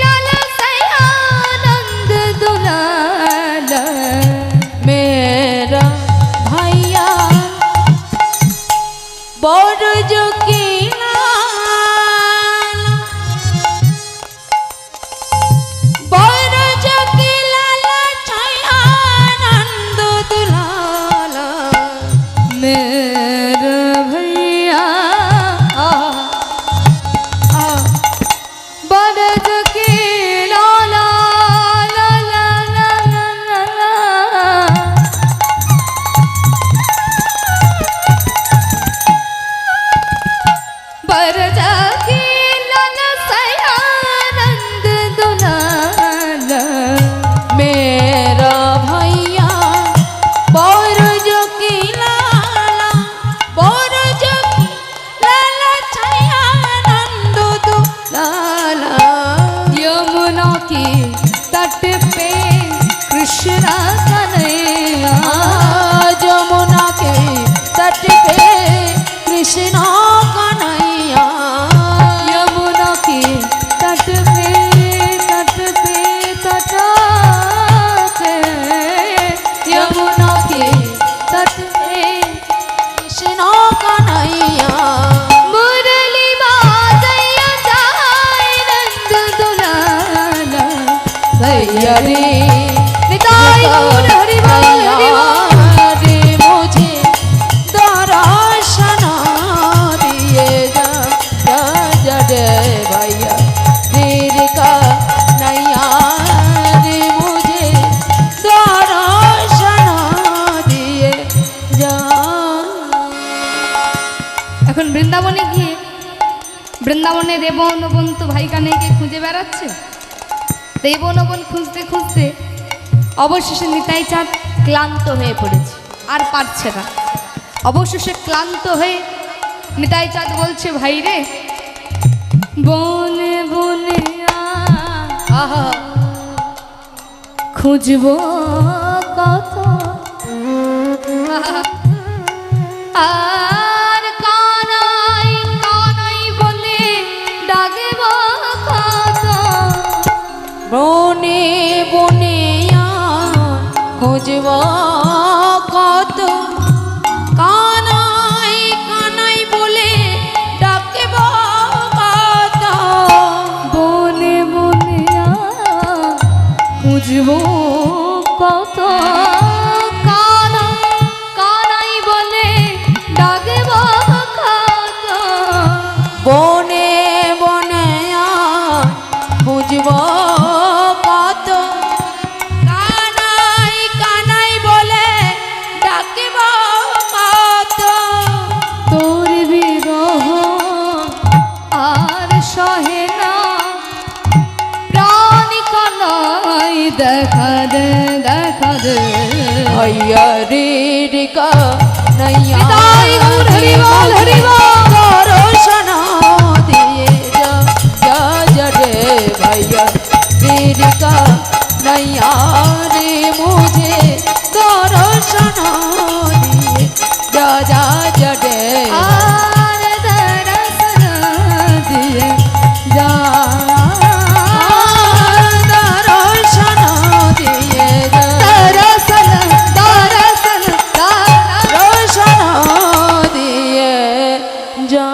A: लाला सयानंद दुलाला
B: मेरा भैया बरज की बरज की लाला छायानंद दुलाला
A: मेरा भैया बरज के लाला लाला लाला लाला बरज के लाला सयानंद दुलाला
B: मेरा भैया बरज की लाला बरज की लाला छायानंद दुलाला
A: यमुना के तट पे कृष्ण कन्हैया
B: जमुना के तट पे कृष्ण कन्हैया
A: यमुना के तट पे तट पे तट पे यमुना के तट पे
B: कृष्ण कन्हैया
A: मुरली बाजैया जाए नंद दुलाला
B: भैया रे
A: निताई गौर हरि बोल हरि बोल
B: रे मुझे दर्शन दिए जा रे भैया तेरे का नैया रे मुझे दर्शन दिए जा।
A: এখন বৃন্দাবনে গিয়ে বৃন্দাবনে রেবন বন্তু ভাই কানাইকে খুঁজে বেড়াচ্ছে। রেবন খুঁজতে খুঁজতে অবশেষে নিতাই চাঁদ ক্লান্ত হয়ে পড়েছে, আর পারছে না। অবশেষে ক্লান্ত হয়ে নিতাই চাঁদ বলছে, ভাই রে, বনে বনে
B: আহা
A: খুঁজবো কত, আর কানাই কানাই বলে ডাকব কত।
B: বনে বনে খুঁজব কত কানাই কানাই বলে ডাকব কত
A: বনে বনে খুঁজবো কত, কানা কানাই বলে ডাকব কত।
B: বনে বনে খুঁজব কত কানাই কানাই বলে ডাকব কত
A: তোর বিরহ আর সহে না, প্রাণ কানাই দেখা দে দেখা দে।
B: भैया रे का नैया
A: निताई गौर हरि बोल हरि बोल।
B: दर्शन दिए जा जा रे भैया रे का नैया रे मुझे दर्शन दिए जा रे
A: আর দরसन দিয়ে যা,
B: दर्शन दिए जा
A: দরसन দরसन
B: दर्शन दिए जा।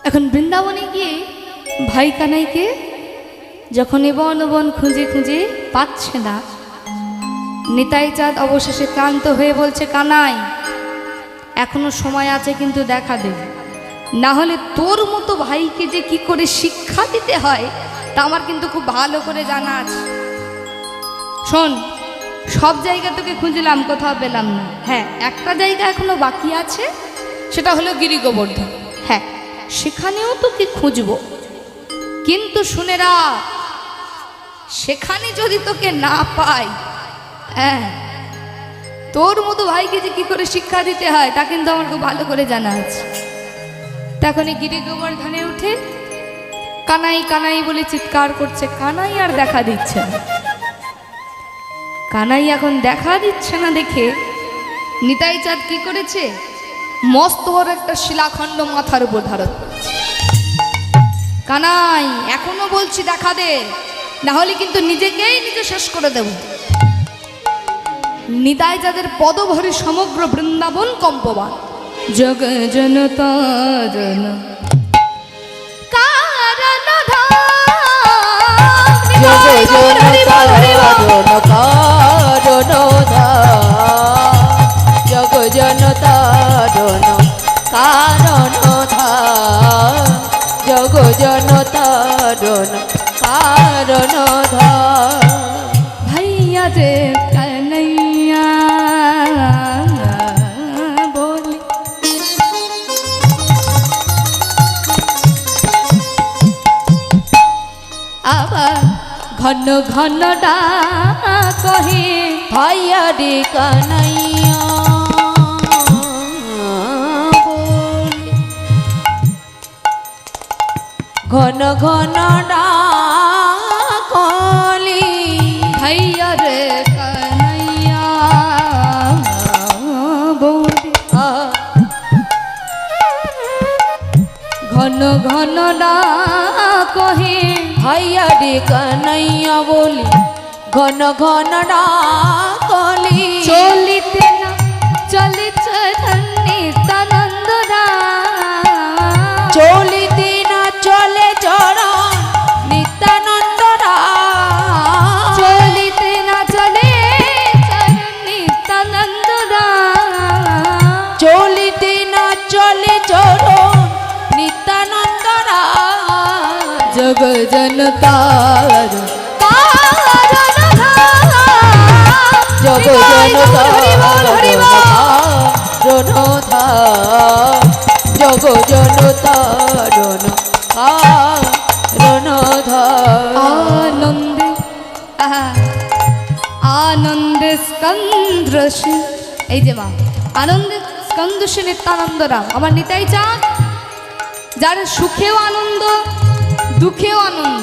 A: এখন বৃন্দাবনে গিয়ে ভাই কানাইকে যখন বন বন খুঁজে খুঁজে পাচ্ছে না, নিতাই চাঁদ অবশেষে ক্লান্ত হয়ে বলছে, কানাই এখনো সময় আছে, কিন্তু দেখা দে। না হলে তোর মতো ভাইকে যে কি করে শিক্ষা দিতে হয় তা আমার কিন্তু খুব ভালো করে জানা আছে। শোন, সব জায়গা তোকে খুঁজলাম, কোথাও পেলাম না। হ্যাঁ, একটা জায়গা এখনো বাকি আছে, সেটা হলো গিরি গোবর্ধন। হ্যাঁ, সেখানেও তোকে খুঁজবো, কিন্তু শুনে রাখ, সেখানে যদি তোকে না পাই, হ্যাঁ, তোর মতো ভাইকে যে কি করে শিক্ষা দিতে হয় তা কিন্তু আমার খুব ভালো করে জানা আছে। তখনই গিরি গোবর্ধনে উঠে কানাই কানাই বলে চিৎকার করছে। কানাই আর দেখা দিচ্ছে না। কানাই এখন দেখা দিচ্ছে না দেখে নিতাই চাঁদ কি করেছে, মস্ত বড় একটা শিলাখণ্ড মাথার উপর ধারণ করেছে। কানাই, এখনো বলছি দেখা দে, না হলে কিন্তু নিজেকেই নিজে শেষ করে দেব। নিতাই চাঁদের পদভরে সমগ্র বৃন্দাবন কম্পমান। জগ জনতা জন কারণ
B: জগ জনতা কারণ জগ জনতা কারণ
A: ভাইয়া যে কানাইয়া বলি, আবার ঘন ঘন ডাক কহে
B: ভাইয়া রে কানাইয়া বলি। ঘন ঘন ডাকলি
A: ভাইয়া রে কানাইয়া বলি, ঘন ঘন ডাক কহে
B: ভাইয়া রে কানাইয়া বলি। ঘন ঘন ডাকলি
A: চলিতে না চলে চরণ নিত্যানন্দ রাম,
B: চলিতে না চলে চরণ নিত্যানন্দ রাম।
A: চলিতে না চলে চরণ নিত্যানন্দ রাম,
B: চলিতে না চলে চরণ নিত্যানন্দ রাম।
A: জগ জনতার
B: জগ জনতা জগ জনতা
A: আনন্দে আনন্দে স্কন্দ্রসী, এই যে মা, আনন্দে স্কন্দসী নিত্যানন্দ রাম আমার নিতাই চাঁদ, যার সুখেও আনন্দ দুঃখেও আনন্দ,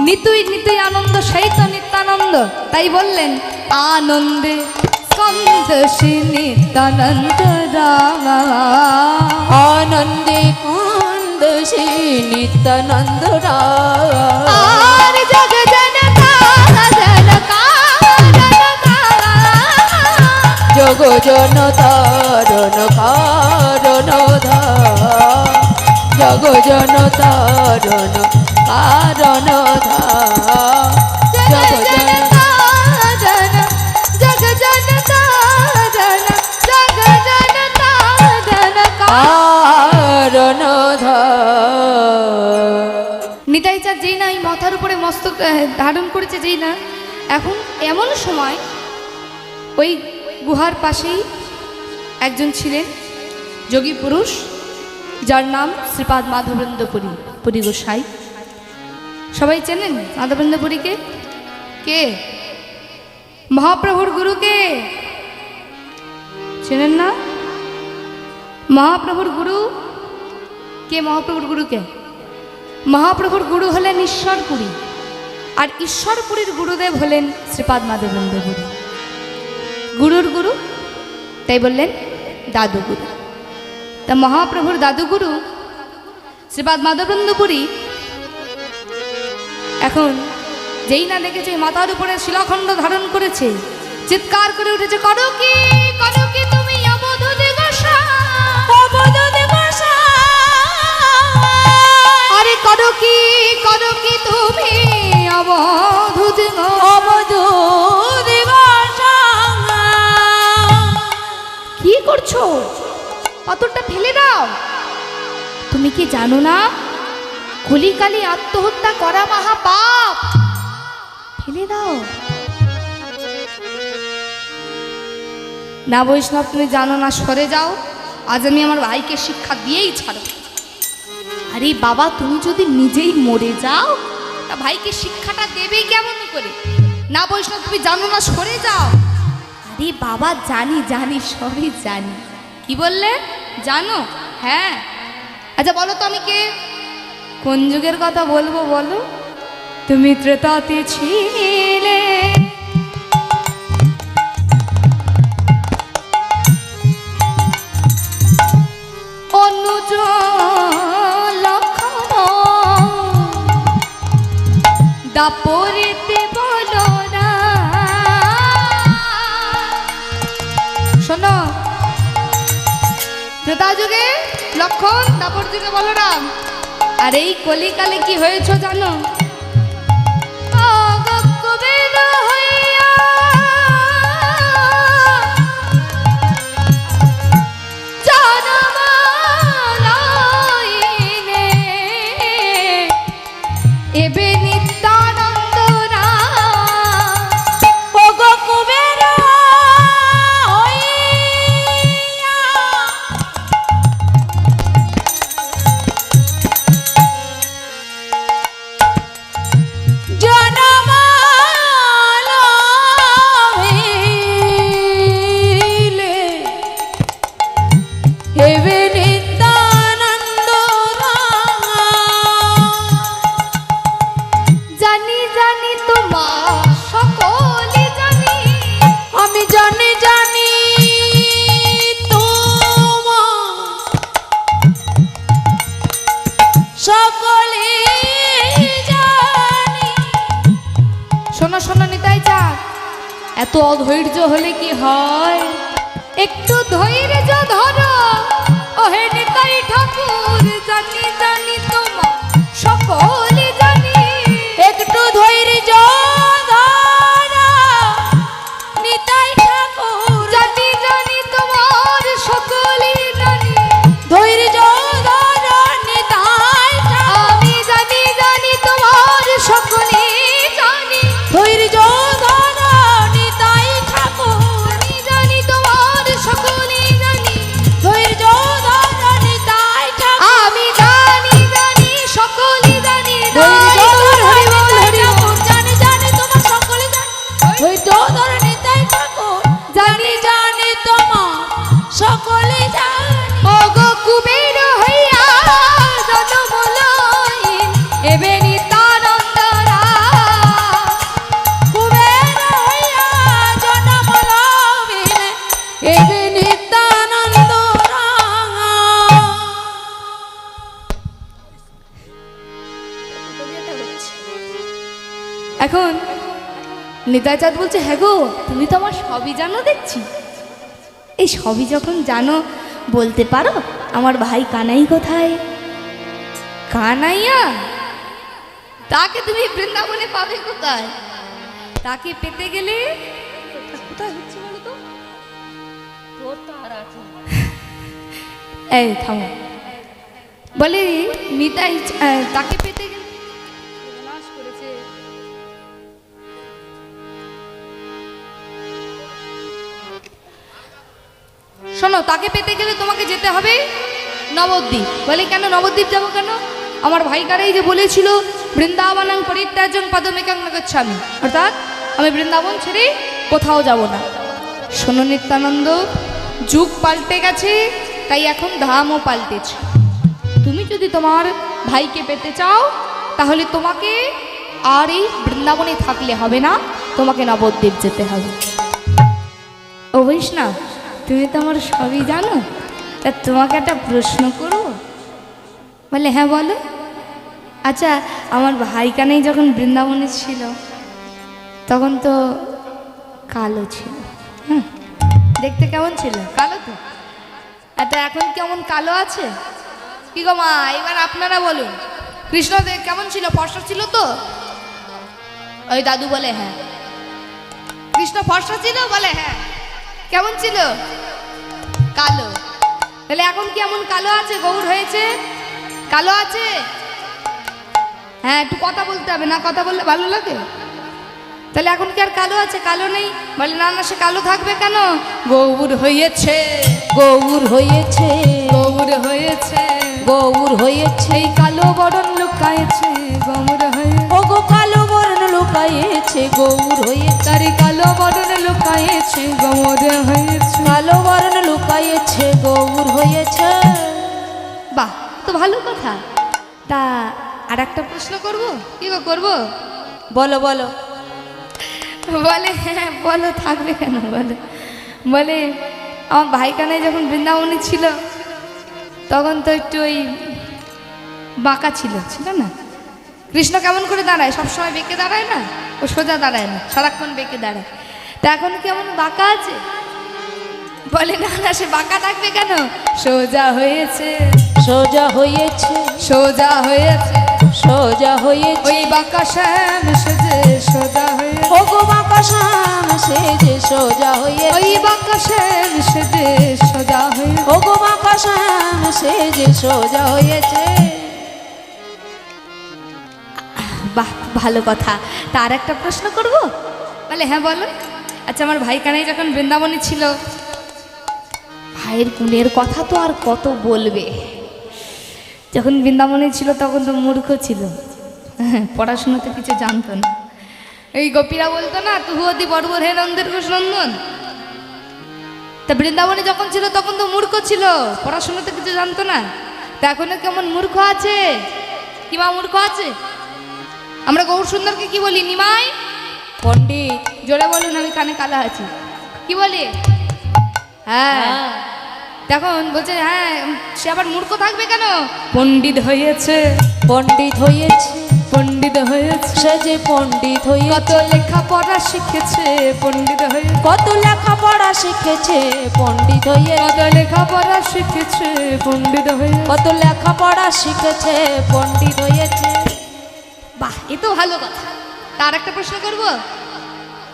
A: নিতুই নিতুই আনন্দ, সেই তো নিত্যানন্দ। তাই বললেন আনন্দে স্কন্দসী নিত্যানন্দ রাম,
B: আনন্দে কুন্দসী নিত্যানন্দ রাম।
A: আর জগ জনতা
B: জগ জনতারণ কারণ জগ জনতারণ কারণ জগ জনতা কারণ
A: নিতাই চাঁদ যেই না এই মাথার উপরে মস্তক ধারণ করেছে, যেই না এখন এমন সময় ওই গুহার পাশেই একজন ছিলেন যোগী পুরুষ, যার নাম শ্রীপাদ মাধবেন্দ্র পুরী, পুরী গোসাই। সবাই চেনেন মাধবেন্দ্র পুরীকে? কে? মহাপ্রভুর গুরুকে চেনেন না? মহাপ্রভুর গুরু কে? মহাপ্রভুর গুরুকে? মহাপ্রভুর গুরু হলেন ঈশ্বরপুরী, আর ঈশ্বরপুরীর গুরুদেব হলেন শ্রীপাদ মাধবেন্দ্র পুরী। গুরুর গুরু, তাই বললেন দাদুগুরু। তা মহাপ্রভুর দাদুগুরু শ্রীপাদ মাধবেন্দ্র পুরী এখন যেই না দেখেছে মাথার উপরে শিলাখণ্ড ধারণ করেছে, চিৎকার করে উঠেছে, করো কি তুমি অবধূত গোসাই, আরে করো কি তুমি অবধূত কি করছো? পাথরটা ফেলে দাও, তুমি তুমি কি জানো না কলিকালে আত্মহত্যা করা মহা পাপ? ফেলে দাও না বৈষ্ণব, তুমি জানো না, সরে যাও। আজ আমি আমার ভাইকে শিক্ষা দিয়েই ছাড়ব। আরে বাবা, তুমি যদি নিজেই মরে যাও তা ভাইকে শিক্ষাটা দেবে কেমন করে? না বৈষ্ণব, তুমি জানো না, সরে যাও। আরে বাবা, জানি জানি, সবই জানি। কি বললে? জানো? হ্যাঁ। আচ্ছা বলো তো আমি কে? কোন যুগের কথা বলবো বলো? তুমি ত্রেতাতে ছিলে, অনুজ লক্ষণ দাপরিতে বলো না। শোনো, ত্রেতা যুগে লক্ষণ, দাপর যুগে বলরাম। আর এই কলিকালে কি হয়েছ জানো? এত অধৈর্য হলে কি হয়? একটু ধৈর্য ধরো ওহে নিতাই ঠাকুর, জানি জানি তোমার সকলে জানি।
B: একটু ধৈর্য ধরো নিতাই ঠাকুর,
A: জানি জানি তোমার সকলে জানি।
B: ধৈর্য ধরো নিতাই ঠাকুর,
A: আমি জানি জানি তোমার সকলে জানি।
B: ধৈর্য
A: এখন নিতাই চাঁদ বলছে, হ্যাঁ গো, তুমি তো আমার সবই জানো দেখছি। এই সবই যখন জানো, বলতে পারো আমার ভাই কানাই কোথায়? কানাইয়া? তাকে তুমি বৃন্দাবনে পাবে কোথায়? তাকে পেতে গেলে কোথায় হচ্ছে বলো তো? এই থামো, বলে নিতাই তাকে পেতে গেলে শোনো, তাকে পেতে গেলে তোমাকে যেতে হবে নবদ্বীপ। বলে কেন নবদ্বীপ যাবো কেন? আমার ভাইকারাই যে বলেছিল বৃন্দাবনাং পরিত্যাজ্যং পদমেকাং ন গচ্ছামি, অর্থাৎ আমি বৃন্দাবন ছেড়ে কোথাও যাব না। শোনো নিত্যানন্দ, যুগ পাল্টে গেছে, তাই এখন ধামও পাল্টেছে। তুমি যদি তোমার ভাইকে পেতে চাও তাহলে তোমাকে আর এই বৃন্দাবনে থাকলে হবে না, তোমাকে নবদ্বীপ যেতে হবে। ও বৈষ্ণব, তুমি তো আমার সবই জানো, তা তোমাকে একটা প্রশ্ন করব। বলে হ্যাঁ বলো। আচ্ছা, আমার ভাই কানাই যখন বৃন্দাবনে ছিল তখন তো কালো ছিল, হুম, দেখতে কেমন ছিল? কালো তো। এটা এখন কেমন কালো আছে? কি গো মা, এবার আপনারা বলুন, কৃষ্ণদেব কেমন ছিল? ফর্সা ছিল তো? ওই দাদু বলে হ্যাঁ। কৃষ্ণ ফর্সা ছিল? বলে হ্যাঁ। কেমন ছিল? কালো। তাহলে এখন কি এমন কালো আছে? গৌর হয়েছে? কালো আছে? হ্যাঁ, একটু কথা বলতে হবে, না কথা বললে ভালো লাগে? তাহলে এখন কি আর কালো আছে? কালো নেই? বলে না না, সে কালো থাকবে কেন? গৌর হয়েছে,
B: গৌর হয়েছে,
A: গৌর হয়েছে,
B: গৌর হয়েছে,
A: এই কালো বরণ লুকায়েছে গৌর হয়ে।
B: ওগো কালো বর্ণ লুকায়েছে গৌর হয়েছে,
A: তারি কালো বরণ লুকায়েছে গৌর হয়েছে।
B: কালো বর্ণ লুকায়েছে গৌর হয়েছে।
A: বাহ, তো ভালো কথা। তা আর একটা প্রশ্ন করব? কি গো করবো?
B: বলো বলো।
A: বলে হ্যাঁ বলো, থাকবে কেন বলো। বলে আমার ভাইকানায় যখন বৃন্দাবনে ছিল তখন তো একটু ওই বাঁকা ছিল, ছিল না? কৃষ্ণ কেমন করে দাঁড়ায়? সবসময় বেঁকে দাঁড়ায় না, ও সোজা দাঁড়ায় না, সারাক্ষণ বেঁকে দাঁড়ায়। তা এখন কেমন বাঁকা আছে? বলে না না, সে বাঁকা থাকবে কেন? সোজা হয়েছে,
B: সোজা হয়েছে,
A: সোজা হয়েছে,
B: সোজা হয়েছে,
A: ওই বাঁকা শ্যাম সেজে সোজা হয়েছে।
B: ওগো বাঁকা শ্যাম সেজে সোজা হয়েছে,
A: ওই বাঁকা শ্যাম সেজে সোজা হয়েছে।
B: ওগো বাঁকা শ্যাম সেজে সোজা হয়েছে।
A: বাহ, ভালো কথা। তার একটা প্রশ্ন করব? বলে হ্যাঁ বলো। আচ্ছা, আমার ভাই কানাই যখন বৃন্দাবনে ছিল, ভাইয়ের গুণের কথা তো আর কত বলবে। যখন বৃন্দাবনে ছিল তখন তো মূর্খ ছিল, পড়াশোনাতে কিছু জানতো না। এই গোপীরা বলতো না, তুহু অতি বর্বর হে নন্দের নন্দন। তা বৃন্দাবনে যখন ছিল তখন তো মূর্খ ছিল, পড়াশোনাতে কিছু জানতো না। তা এখনো কেমন মূর্খ আছে? কিবা মূর্খ আছে? আমরা গৌর সুন্দরকে কি বলি? নিমাই
B: পণ্ডিত।
A: জোরে বলুন, আমি কানে কালা আছি। কি বলি? হ্যাঁ। তখন বলছে হ্যাঁ, সে আবার মূর্খ থাকবে কেন? পণ্ডিত হয়েছে,
B: পণ্ডিত হয়েছে,
A: পণ্ডিত হয়েছে,
B: সে যে পণ্ডিত হয়েছে,
A: কত লেখাপড়া শিখেছে পণ্ডিত হয়ে,
B: কত লেখাপড়া শিখেছে পণ্ডিত হয়ে,
A: কত লেখাপড়া শিখেছে পণ্ডিত হয়ে।
B: কত লেখাপড়া শিখেছে পণ্ডিত হয়েছে।
A: বাহ, এ তো ভালো কথা। তার একটা প্রশ্ন করব?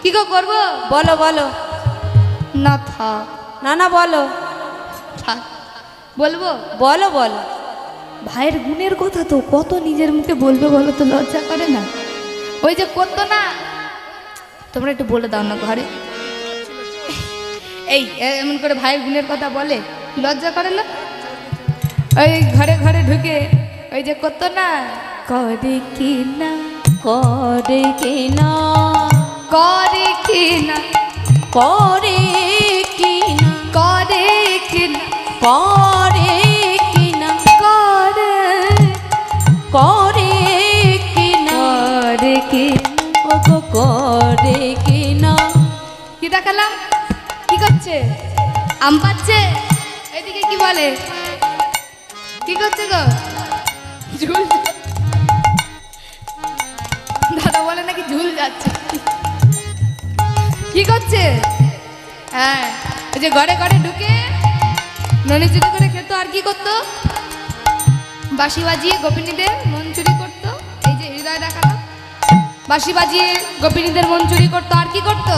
A: কি গো করব?
B: বলো বলো।
A: না থাক,
B: না না বলো,
A: থাক। বলবো?
B: বলো বলো।
A: ভাইয়ের গুণের কথা তো কত নিজের মুখে বলবে বলো তো, লজ্জা করে না? ওই যে করতো না, তোমরা একটু বলে দাও না ঘরে, এই এমন করে ভাইয়ের গুণের কথা বলে, লজ্জা করে না? ওই ঘরে ঘরে ঢুকে ওই যে করতো না, করে কি না,
B: করে কি না,
A: করে কি না,
B: করে কি না,
A: করে কি না,
B: করে কি না,
A: করে
B: করে কি না,
A: করে কি না।
B: ওগো করে কি না।
A: কি দেখালাম? কি করছে? আম পাচ্ছে? এদিকে কি বলে? কি করছে গো? ঝুল, দাদা বলে নাকি ঝুল যাচ্ছে। কি করছে? হ্যাঁ, ওই যে ঘরে ঘরে ঢুকে ননি চুরি করে খেত। আর কি করতো? বাঁশি বাজিয়ে গোপিনীদের মন চুরি করতো। এই যে হৃদয় দেখালাম, বাঁশি বাজিয়ে গোপিনীদের মন চুরি করতো। আর কি করতো?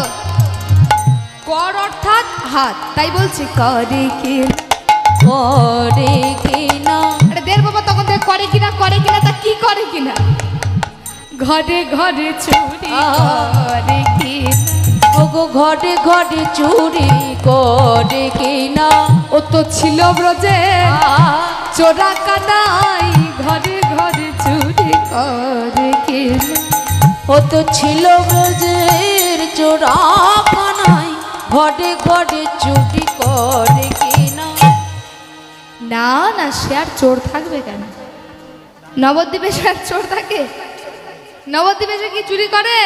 A: কর অর্থাৎ হাত, তাই বলছি করে কি না,
B: করে কি না।
A: আরে দের বাবা, তখন থেকে করে কিনা, করে কিনা, তা কি করে কিনা? ঘরে ঘরে চুরি করে কি না।
B: ওগো ঘরে ঘরে চুরি করে কি না।
A: ও তো ছিল ব্রজে চোরা কানাই, ঘরে ঘরে চুরি করে কি না।
B: ও তো ছিল ব্রজের চোরা কানাই, ঘরে ঘরে চুরি করে কি না।
A: না না, সে আর চোর থাকবে কেন? নবদ্বীপে সে আর চোর থাকে? নবদ্বীপে সে কি চুরি করে?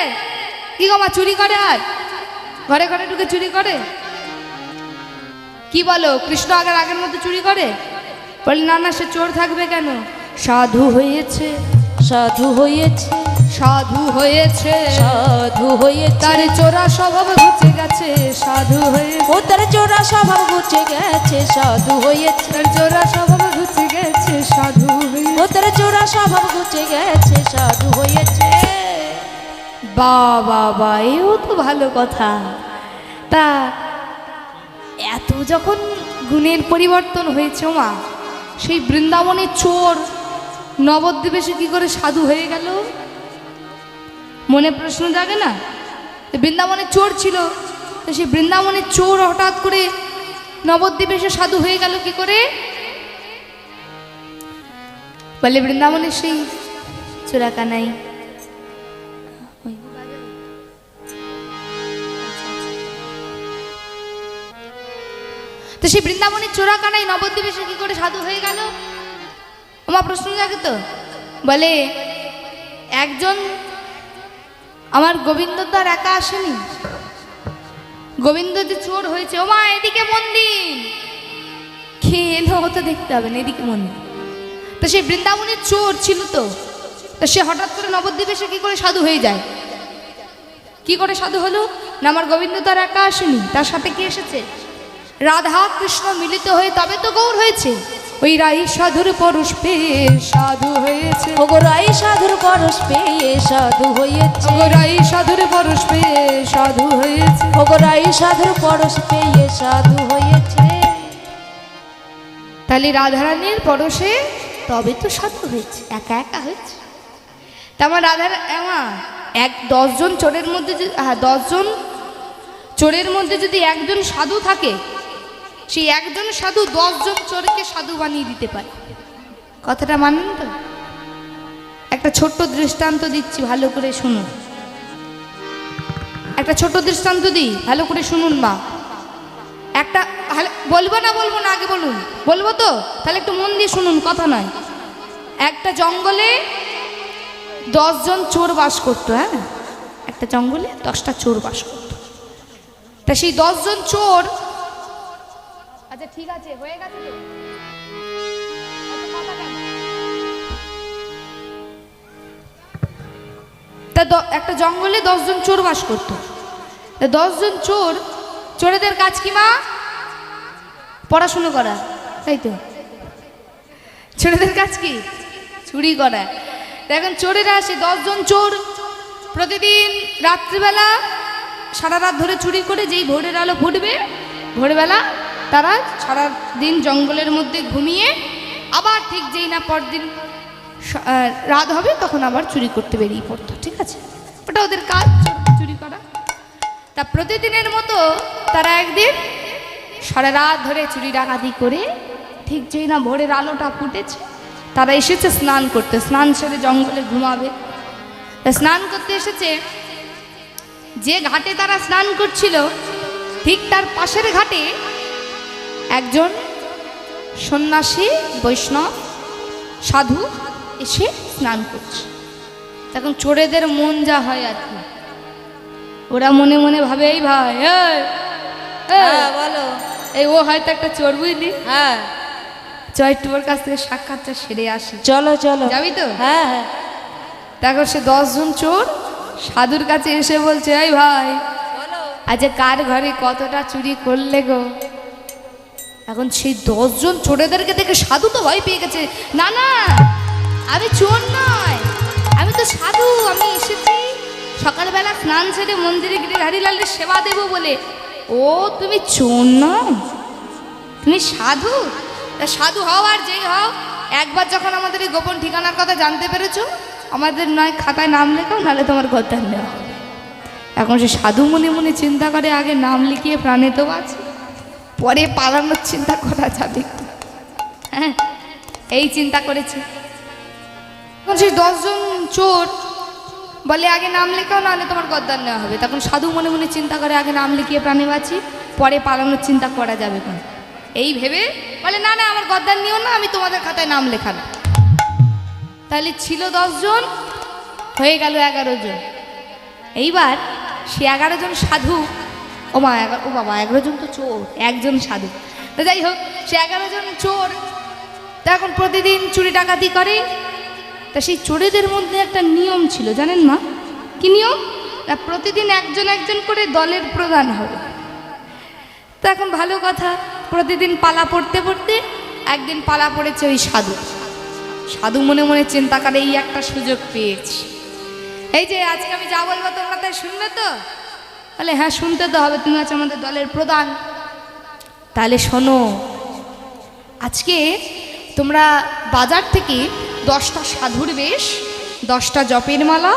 A: কি গো মা, চুরি করে? আর ঘরে ঘরে ঢুকে চুরি করে? কি বলো, কৃষ্ণ আগের মতো চুরি করে? বলি না না, সে চোর থাকবে কেন? সাধু হয়েছে,
B: সাধু হয়েছে,
A: সাধু হয়েছে,
B: সাধু হয়েছে,
A: তার চোরা স্বভাব ঘুচে গেছে, সাধু হয়ে।
B: ও তার চোরা স্বভাব ঘুচে গেছে, সাধু হয়েছে,
A: তার চোরা স্বভাব ঘুচে গেছে, সাধু হয়ে।
B: ও তার চোরা স্বভাব ঘুচে গেছে, সাধু হয়েছে।
A: বাবা বা, এও তো ভালো কথা। তা এত যখন গুণের পরিবর্তন হয়েছে মা, সেই বৃন্দাবনের চোর নবদ্বীপে সে কি করে সাধু হয়ে গেল? মনে প্রশ্ন জাগে না? বৃন্দাবনে চোর ছিল, তো সেই বৃন্দাবনের চোর হঠাৎ করে নবদ্বীপে সে সাধু হয়ে গেল কি করে? বলে বৃন্দাবনের সেই চোরাকানাই তো সেই বৃন্দাবনের চোরাকানাই নবদ্বীপে সে কি করে সাধু হয়ে গেল? আমার প্রশ্ন জাগে তো। বলে একজন আমার গোবিন্দ তো আর একা আসেনি, গোবিন্দ যে চোর হয়েছে, ও মা এদিকে মন দিন, খেয়ে এলো তো দেখতে হবে না, এদিকে মন দিন। তো সেই বৃন্দাবনের চোর ছিল, তো সে হঠাৎ করে নবদ্বীপে সে কি করে সাধু হয়ে যায়? কি করে সাধু হলো? না আমার গোবিন্দ তো আর একা আসেনি, তার সাথে কি এসেছে? রাধা কৃষ্ণ মিলিত হয়ে তবে তো গৌর হয়েছে। ওই রাই সাধুর পরশ পেয়ে সাধু হয়েছে,
B: ওগো রাই সাধুর পরশ পেয়ে সাধু হয়েছে,
A: ওগো রাই সাধুর পরশ পেয়ে সাধু হয়েছে,
B: ওগো রাই সাধুর পরশ পেয়ে সাধু হয়েছে।
A: তাহলে রাধারানীর পরশে তবে তো সাধু হয়েছে, একা একা হয়েছে। তেমন রাধার এমা 10 জন চোরের মধ্যে 10 জন চোরের মধ্যে যদি একজন সাধু থাকে, সেই একজন সাধু 10 জন চোরকে সাধু বানিয়ে দিতে পারে। কথাটা মানেন তো? একটা ছোট্ট দৃষ্টান্ত দিচ্ছি, ভালো করে শুনুন। একটা ছোট্ট দৃষ্টান্ত দিই, ভালো করে শুনুন মা। একটা বলবো না আগে বলুন? বলবো তো, তাহলে একটু মন দিয়ে শুনুন, কথা নয়। একটা জঙ্গলে 10 জন চোর বাস করতো। হ্যাঁ, একটা জঙ্গলে 10টা চোর বাস করতো। তা সেই 10 জন চোর, আচ্ছা ঠিক আছে, হয়ে গেছে তো, তা একটা জঙ্গলে 10 জন চোর বাস করতো। 10 জন চোর, চোরেদের কাজ কি মা? পড়াশুনো করা, তাই তো? চোরেদের কাজ কি? চুরি করা। দেখেন চোরেরা আসে, 10 জন চোর প্রতিদিন রাত্রিবেলা সারা রাত ধরে চুরি করে, যেই ভোরের আলো ফুটবে, ভোরবেলা তারা সারা দিন জঙ্গলের মধ্যে ঘুমিয়ে আবার ঠিক যেই না পরদিন রাত হবে তখন আবার চুরি করতে বেরিয়ে পড়তো। ঠিক আছে, ওটা ওদের কাজ, চুরি করা। তা প্রতিদিনের মতো তারা একদিন সারা রাত ধরে চুরি ডাকাতি করে ঠিক যেই না ভোরের আলোটা ফুটেছে, তারা এসেছে স্নান করতে। স্নান সেরে জঙ্গলে ঘুমাবে। স্নান করতে এসেছে, যে ঘাটে তারা স্নান করছিল ঠিক তার পাশের ঘাটে একজন সন্ন্যাসী বৈষ্ণব সাধু এসে স্নান করছে। তখন চোরেদের মন যা হয় আর কি, ওরা মনে মনে ভাবে, এই ভাই
B: বলো,
A: এই ও হয়তো একটা চোর, বুঝলি?
B: হ্যাঁ,
A: চৈটুর কাছ থেকে সাক্ষাৎটা সেরে আসি,
B: চলো চলো,
A: যাবি তো?
B: হ্যাঁ হ্যাঁ।
A: তারপর সে 10 জন চোর সাধুর কাছে এসে বলছে, এই ভাই আজ কার ঘরে কতটা চুরি করলে গো? এখন সেই 10 জন চোরেদেরকে দেখে সাধু তো ভয় পেয়ে গেছে। না না, আমি চোর নয়, আমি তো সাধু, আমি এসেছি সকালবেলা স্নান সেরে মন্দিরে গিরিধারী লালের সেবা দেব বলে। ও তুমি চোর নও, তুমি সাধু? তা সাধু হও আর যেই হও, একবার যখন আমাদের এই গোপন ঠিকানার কথা জানতে পেরেছো, আমাদের নয় খাতায় নাম লেখাও, নাহলে তোমার গদ্দান নেওয়া হবে। এখন সে সাধু মনে মনে চিন্তা করে, আগে নাম লিখিয়ে প্রাণে তো আছে, পরে পালানোর চিন্তা করা যাবে। হ্যাঁ, এই চিন্তা করেছে। এখন সেই 10 জন চোর বলে, আগে নাম লেখাও, নাহলে তোমার গদ্দান নেওয়া হবে। তখন সাধু মনে মনে চিন্তা করে, আগে নাম লিখিয়ে প্রাণে বাঁচি, পরে পালানোর চিন্তা করা যাবে কেন। এই ভেবে বলে, না না, আমার গদ্দান নিও না, আমি তোমাদের খাতায় নাম লেখানো। তাহলে ছিল 10 জন, হয়ে গেল 11 জন। এইবার সে 11 জন সাধু, ও বাবা 11 জন তো চোর, একজন সাধু। তো যাই হোক, সে 11 জন চোর তা এখন প্রতিদিন চুরি ডাকাতি করে। তা সেই চোরেদের মধ্যে একটা নিয়ম ছিল, জানেন মা? কি নিয়ম? না, প্রতিদিন একজন একজন করে দলের প্রধান হবে। তো এখন ভালো কথা, প্রতিদিন পালা পড়তে পড়তে একদিন পালা পড়েছে ওই সাধু। সাধু মনে মনে চিন্তা করে, এই একটা সুযোগ পেয়েছি, এই যে আজকে আমি যা বলবো তোমরা তাই শুনবে তো? বলে, হ্যাঁ শুনতে তো হবে, তুমি আছো আমাদের দলের প্রধান। তাহলে শোনো, আজকে তোমরা বাজার থেকে 10টা সাধুর বেশ, 10টা জপের মালা,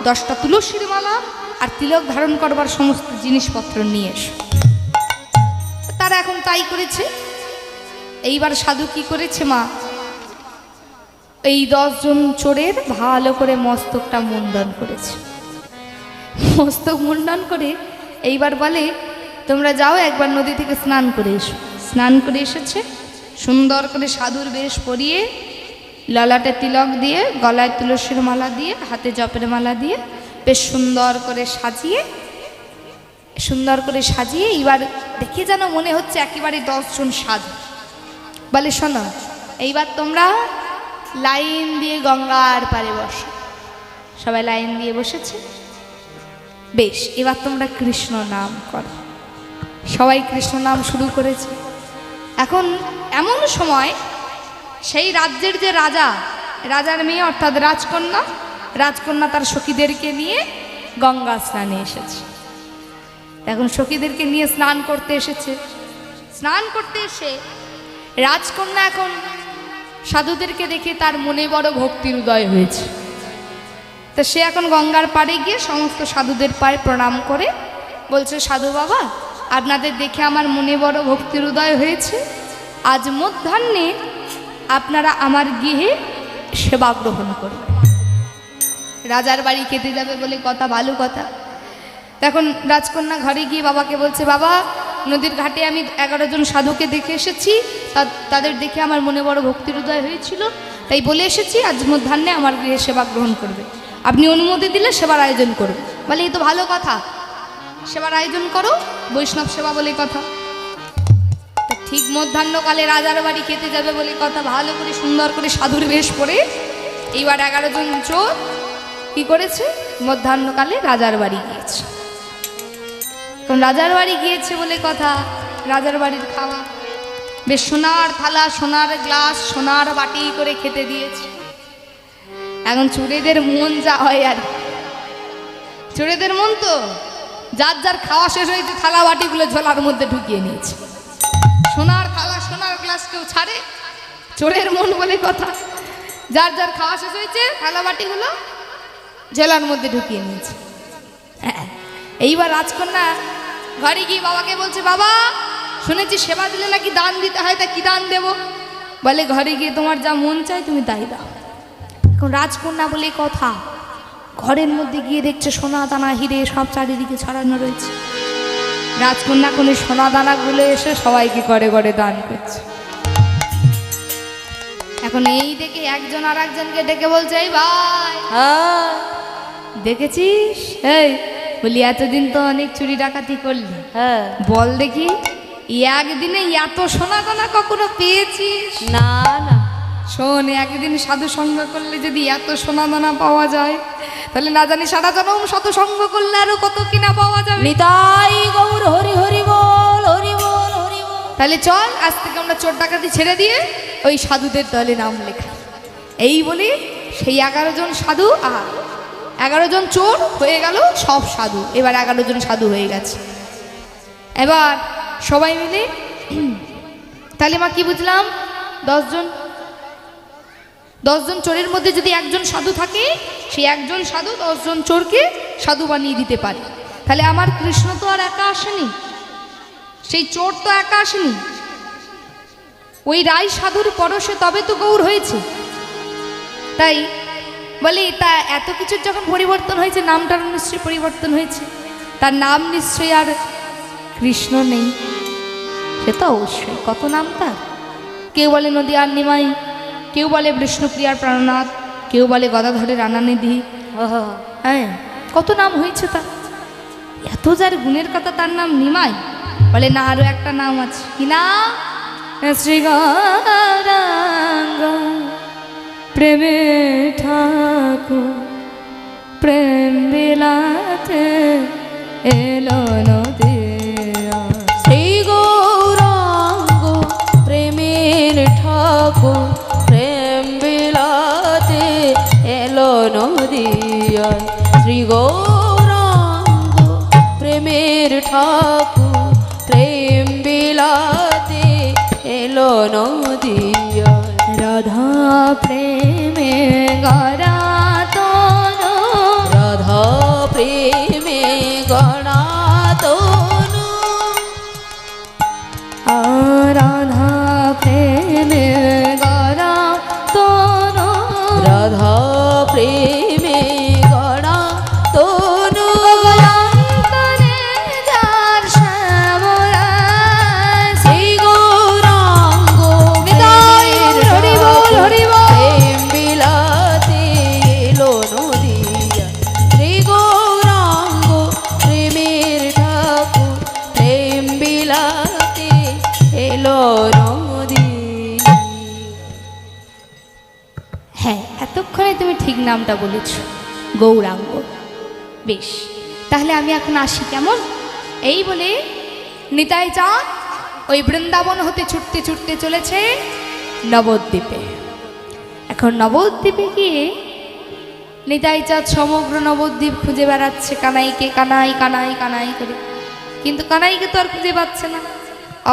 A: 10টা তুলসীর মালা আর তিলক ধারণ করবার সমস্ত জিনিসপত্র নিয়ে এসো। তারা এখন তাই করেছে। এইবার সাধু কি করেছে মা, এই 10 জন চোরের ভালো করে মস্তকটা মুন্ডন করেছে। মস্তক মুন্ডন করে এইবার বলে তোমরা যাও একবার নদী থেকে স্নান করে এসো। স্নান করে এসেছে, সুন্দর করে সাধুর বেশ পরিয়ে, ললাটে তিলক দিয়ে, গলায় তুলসীর মালা দিয়ে, হাতে জপের মালা দিয়ে বেশ সুন্দর করে সাজিয়ে এইবার দেখে যেন মনে হচ্ছে একেবারে 10 জন সাধু। বলে শোনো, এইবার তোমরা লাইন দিয়ে গঙ্গার পাড়ে বসো। সবাই লাইন দিয়ে বসেছে। বেশ, এবার তোমরা কৃষ্ণ নাম করো। সবাই কৃষ্ণ নাম শুরু করেছে। এখন এমন সময় সেই রাজ্যের যে রাজার মেয়ে অর্থাৎ রাজকন্যা তার সখীদেরকে নিয়ে গঙ্গা স্নানে এসেছে। এখন সখীদেরকে নিয়ে স্নান করতে এসেছে। স্নান করতে এসে রাজকন্যা এখন সাধুদেরকে দেখে তার মনে বড় ভক্তির উদয় হয়েছে। তো সে এখন গঙ্গার পাড়ে গিয়ে সমস্ত সাধুদের পায়ে প্রণাম করে বলছে, সাধু বাবা, আপনাদের দেখে আমার মনে বড় ভক্তির উদয় হয়েছে। আজ মধ্যাহ্নে আপনারা আমার গৃহে সেবা গ্রহণ করবেন। রাজার বাড়ি খেতে যাবে বলে কথা, ভালো কথা। তখন রাজকন্যা ঘরে গিয়ে বাবাকে বলছে, বাবা, নদীর ঘাটে আমি 11 জন সাধুকে দেখে এসেছি, তাদের দেখে আমার মনে বড় ভক্তির উদয় হয়েছিল, তাই বলে এসেছি আজ মধ্যাহ্নে আমার গৃহে সেবা গ্রহণ করবে। আপনি অনুমতি দিলে সেবার আয়োজন করবে। বলে এই তো ভালো কথা, সেবার আয়োজন করো, বৈষ্ণব সেবা বলে কথা। তো ঠিক মধ্যাহ্নকালে রাজার বাড়ি খেতে যাবে বলে কথা, ভালো করে সুন্দর করে সাধুর বেশ পরে এইবার 11 জন চোর কি করেছে, মধ্যাহ্নকালে রাজার বাড়ি গিয়েছে। কারণ রাজার বাড়ি গিয়েছে বলে কথা, রাজার বাড়ির খাওয়া বেশ সোনার থালা, সোনার গ্লাস, সোনার বাটি করে খেতে দিয়েছে। এখন চোরেদের মন যা হয়, আর চোরেদের মন তো যার যার খাওয়া শেষ হয়েছে থালা বাটিগুলো ঝোলার মধ্যে ঢুকিয়ে নিয়েছে। সোনার থালা, সোনার গ্লাস কেউ ছাড়ে? চোরের মন বলে কথা। যার যার খাওয়া শেষ হয়েছে থালা বাটিগুলো ঝোলার মধ্যে ঢুকিয়ে নিয়েছে। এইবার রাজকন্যা ঘরে গিয়ে বাবাকে বলছে, বাবা, শুনেছি সেবা দিলে নাকি দান দিতে হয়, তা কি দান দেব? বলে ঘরে গিয়ে তোমার যা মন চায় তুমি তাই দাও। এখন রাজকন্যা বলে কথা, ঘরের মধ্যে গিয়ে দেখছে সোনা দানা হিরে সব চারিদিকে ছড়ানো রয়েছে। রাজকন্যা কোনো সোনা দানাগুলো এসে সবাইকে ঘরে ঘরে দান করছে। এখন এই দেখে একজন আর একজনকে ডেকে বলছে, এই ভাই, দেখেছিস? এই বলি, এতদিন তো অনেক চুরি ডাকাতি করলি, বল দেখি একদিনে এত সোনা দানা কখনো পেয়েছিস?
B: না না।
A: শোন, একদিন সাধু সঙ্গ করলে যদি এত সোনা দানা পাওয়া যায়, তাহলে না জানি সারা জনম সাধু সঙ্গ করলে আরো কত কিনা পাওয়া যাবে।
B: নিতাই গৌর হরি হরি বল, হরি বল, হরি বল।
A: তাহলে চল আজ থেকে আমরা চোর ডাকাতি ছেড়ে দিয়ে ওই সাধুদের দলে নাম লেখা। এই বলে সেই 11 জন সাধু আর 11 জন চোর হয়ে গেল সব সাধু। এবার 11 জন সাধু হয়ে গেছে। এবার সবাই মিলে, তাহলে মা কি বুঝলাম, 10 জন চোরের মধ্যে যদি একজন সাধু থাকে, সেই একজন সাধু 10 জন চোরকে সাধু বানিয়ে দিতে পারে। তাহলে আমার কৃষ্ণ তো আর একা আসেনি, সেই চোর তো একা আসেনি, ওই রায় সাধুর পরশে তবে তো গৌর হয়েছে। তাই বলি, তা এত কিছুর যখন পরিবর্তন হয়েছে, নামটার নিশ্চয়ই পরিবর্তন হয়েছে, তার নাম নিশ্চয়ই আর কৃষ্ণ নেই। সে তো অবশ্যই কত নাম তার। কেউ বলে নদীয়ার নিমাই, কেউ বলে বিষ্ণুপ্রিয়ার প্রাণনাথ, কেউ বলে গদাধরের রানানিধি। হ্যাঁ, কত নাম হয়েছে তার। এত যার গুণের কথা, তার নাম নিমাই? বলে না, আরো একটা নাম আছে। কি না? শ্রী গৌরাঙ্গ প্রেমে ঠাকুর প্রেম বিলাতে এলো নদিয়া।
B: শ্রী গৌরাঙ্গ প্রেমের ঠাকুর প্রেম বিলাতে এলো নদিয়ায়। শ্রী গৌরাঙ্গ প্রেমের ঠাকুর প্রেম বিলাতে এলো নদিয়ায়।
A: রাধা প্রেমে গড়া তনু
B: রাধা প্রেমে গড়া তনু
A: রাধা প্রেমে গড়া তনু
B: রাধা প্রেমে গড়া তনু
A: অন্তরে যার শ্যামলা
B: শ্রী গৌরাঙ্গ
A: নিতাই হরি বল, হরি বল।
B: প্রেম বিলাতে এলো নদিয়া শ্রী গৌরাঙ্গ প্রেমের ঠাকুর প্রেম বিলাতে এলো নদিয়া।
A: হ্যাঁ, এতক্ষণে তুমি ঠিক নামটা বলেছ, গৌরাঙ্গ। বেশ, তাহলে আমি এখন আসি, কেমন? এই বলে নিতাই চাঁদ ওই বৃন্দাবন হতে ছুটতে ছুটতে চলেছে নবদ্বীপে। এখন নবদ্বীপে গিয়ে নিতাই চাঁদ সমগ্র নবদ্বীপ খুঁজে বেড়াচ্ছে কানাইকে, কানাই কানাই কানাই করে, কিন্তু কানাইকে তো আর খুঁজে পাচ্ছে না।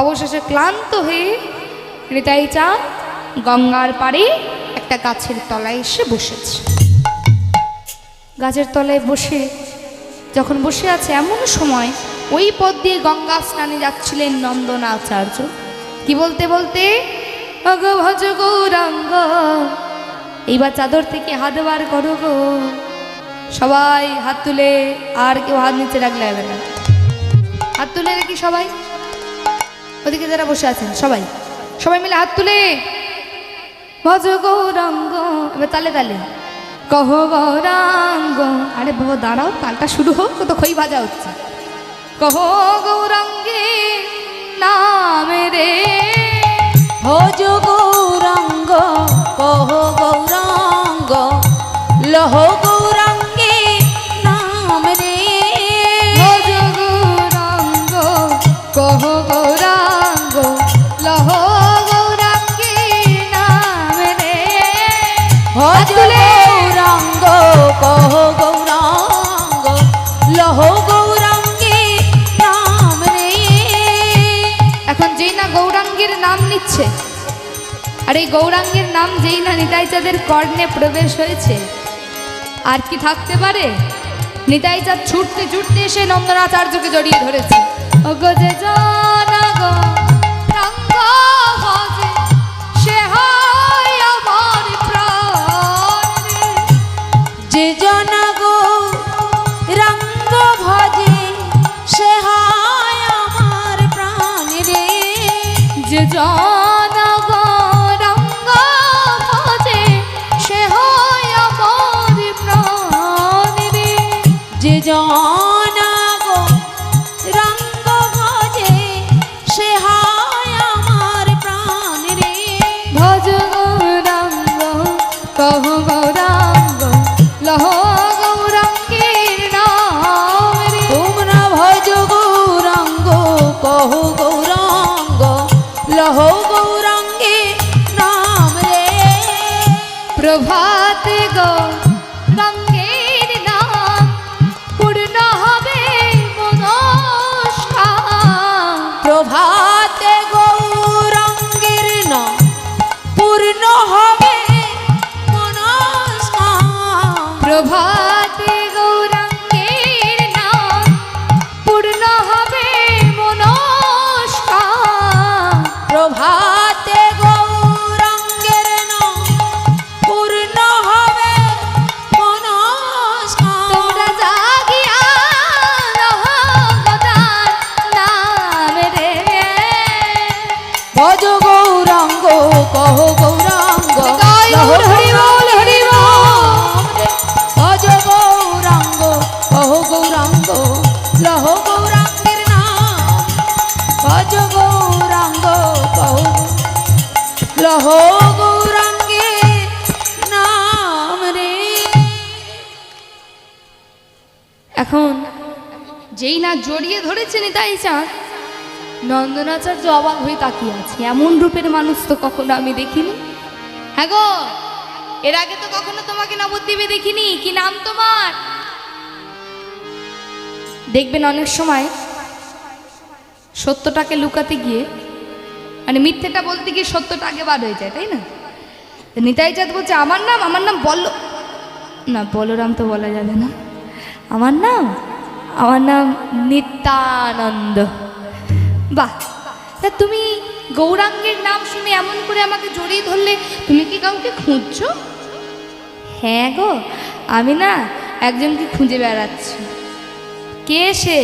A: অবশেষে ক্লান্ত হয়ে নিতাই চাঁদ গঙ্গার পাড়ে একটা গাছের তলায় এসে বসেছে। গাছের তলায় বসে যখন বসে আছে, এমন সময় ওই পথ দিয়ে গঙ্গা স্নানে যাচ্ছিলেন নন্দনাচার্য। কি বলতে বলতে, অগ ভজ গৌরাঙ্গ, এইবার চাদর থেকে হাত বার করো গো। সবাই হাত তুলে, আর কেউ হাত নিচে রাখলে হবে না, হাত তুলে রেখি সবাই। ওদিকে যারা বসে আছেন সবাই, সবাই মিলে হাত তুলে ভজ গৌরাঙ্গ, এবার তালে তালে কহ গৌরাঙ্গ। আরে বাবা দাঁড়াও, তালটা শুরু হোক, তো খই ভাজা হচ্ছে। কহ গৌরাঙ্গে নামে রে,
B: ভজ গৌরাঙ্গ কহ গৌরাঙ্গ লহ গৌরাঙ্গে নাম রে।
A: ভজ গৌরাঙ্গ কহ গৌরাঙ্গ লহ গৌরাঙ্গে নামে রে।
B: ভজ গৌরাঙ্গ কহ গৌরাঙ্গ লহ গৌরাঙ্গে নাম রে।
A: এখন যেই না গৌরাঙ্গের নাম নিচ্ছে, আর এই গৌরাঙ্গের নাম যেই না নিতাই চাঁদের কর্ণে প্রবেশ হয়েছে, আর কি থাকতে পারে? নিতাই চাঁদ ছুটতে ছুটতে এসে নন্দনাচার্যকে জড়িয়ে ধরেছে। ও গো যে জানা গো রঙ্গ ভজে, সে হয় আমার প্রাণ রে।
B: যে জন গৌরাঙ্গ ভজে সে হয় আমার প্রাণ রে।
A: যে জন গৌরাঙ্গ ভজে, সে হয় আমার প্রাণ রে।
B: যে জন গৌরাঙ্গ ভজে সে হয় আমার প্রাণ রে।
A: ভজ গৌরাঙ্গ কহ গৌরাঙ্গ লহ গৌরাঙ্গের নাম রে।
B: তোমরা ভজ গৌরাঙ্গ কহ গৌরাঙ্গ লহ গৌরাঙ্গে নাম রে।
A: প্রভাতে গৌরাঙ্গের নাম পূর্ণ হবে মনস্কাম।
B: প্রভাতে গৌরাঙ্গের নাম পূর্ণ হবে মনস্কাম।
A: প্রভাতে গৌরাঙ্গের নাম পূর্ণ হবে মনস্কাম।
B: প্রভাতে গৌরাঙ্গের নাম পূর্ণ হবে মনস্কাম।
A: তোমরা জাগিয়া রহ গদার নাম রে।
B: ভজ গৌরাঙ্গ কহ গৌরাঙ্গ
A: জয় গৌর হরি বল, হরি বল।
B: ভজ গৌরাঙ্গ কহ গৌরাঙ্গ লহ গৌরাঙ্গের নাম। ভজ গৌরাঙ্গ কহ লহ গৌরাঙ্গের নাম রে।
A: এখন যেই না জড়িয়ে ধরেছে নিতাই চাঁদ, নন্দনাচার্য অবাক হয়ে তাকিয়ে আছে। এমন রূপের মানুষ তো কখনো আমি দেখিনি। হ্যাঁ গো, এর আগে তো কখনো তোমাকে নবদ্বীপে দেখিনি। কি নাম তোমার? দেখবেন অনেক সময় সত্যটাকে লুকাতে গিয়ে, মানে মিথ্যেটা বলতে গিয়ে সত্যটা আগে বার হয়ে যায়, তাই না? নিতাই চাঁদ বলছে আমার নাম না বলরাম তো বলা যাবে না, আমার নাম নিত্যানন্দ। বাহ, তা তুমি গৌরাঙ্গের নাম শুনে এমন করে আমাকে জড়িয়ে ধরলে, তুমি কি কাউকে খুঁজছো? হ্যাঁ গো, আমি না একজনকে খুঁজে বেড়াচ্ছি। কে সে?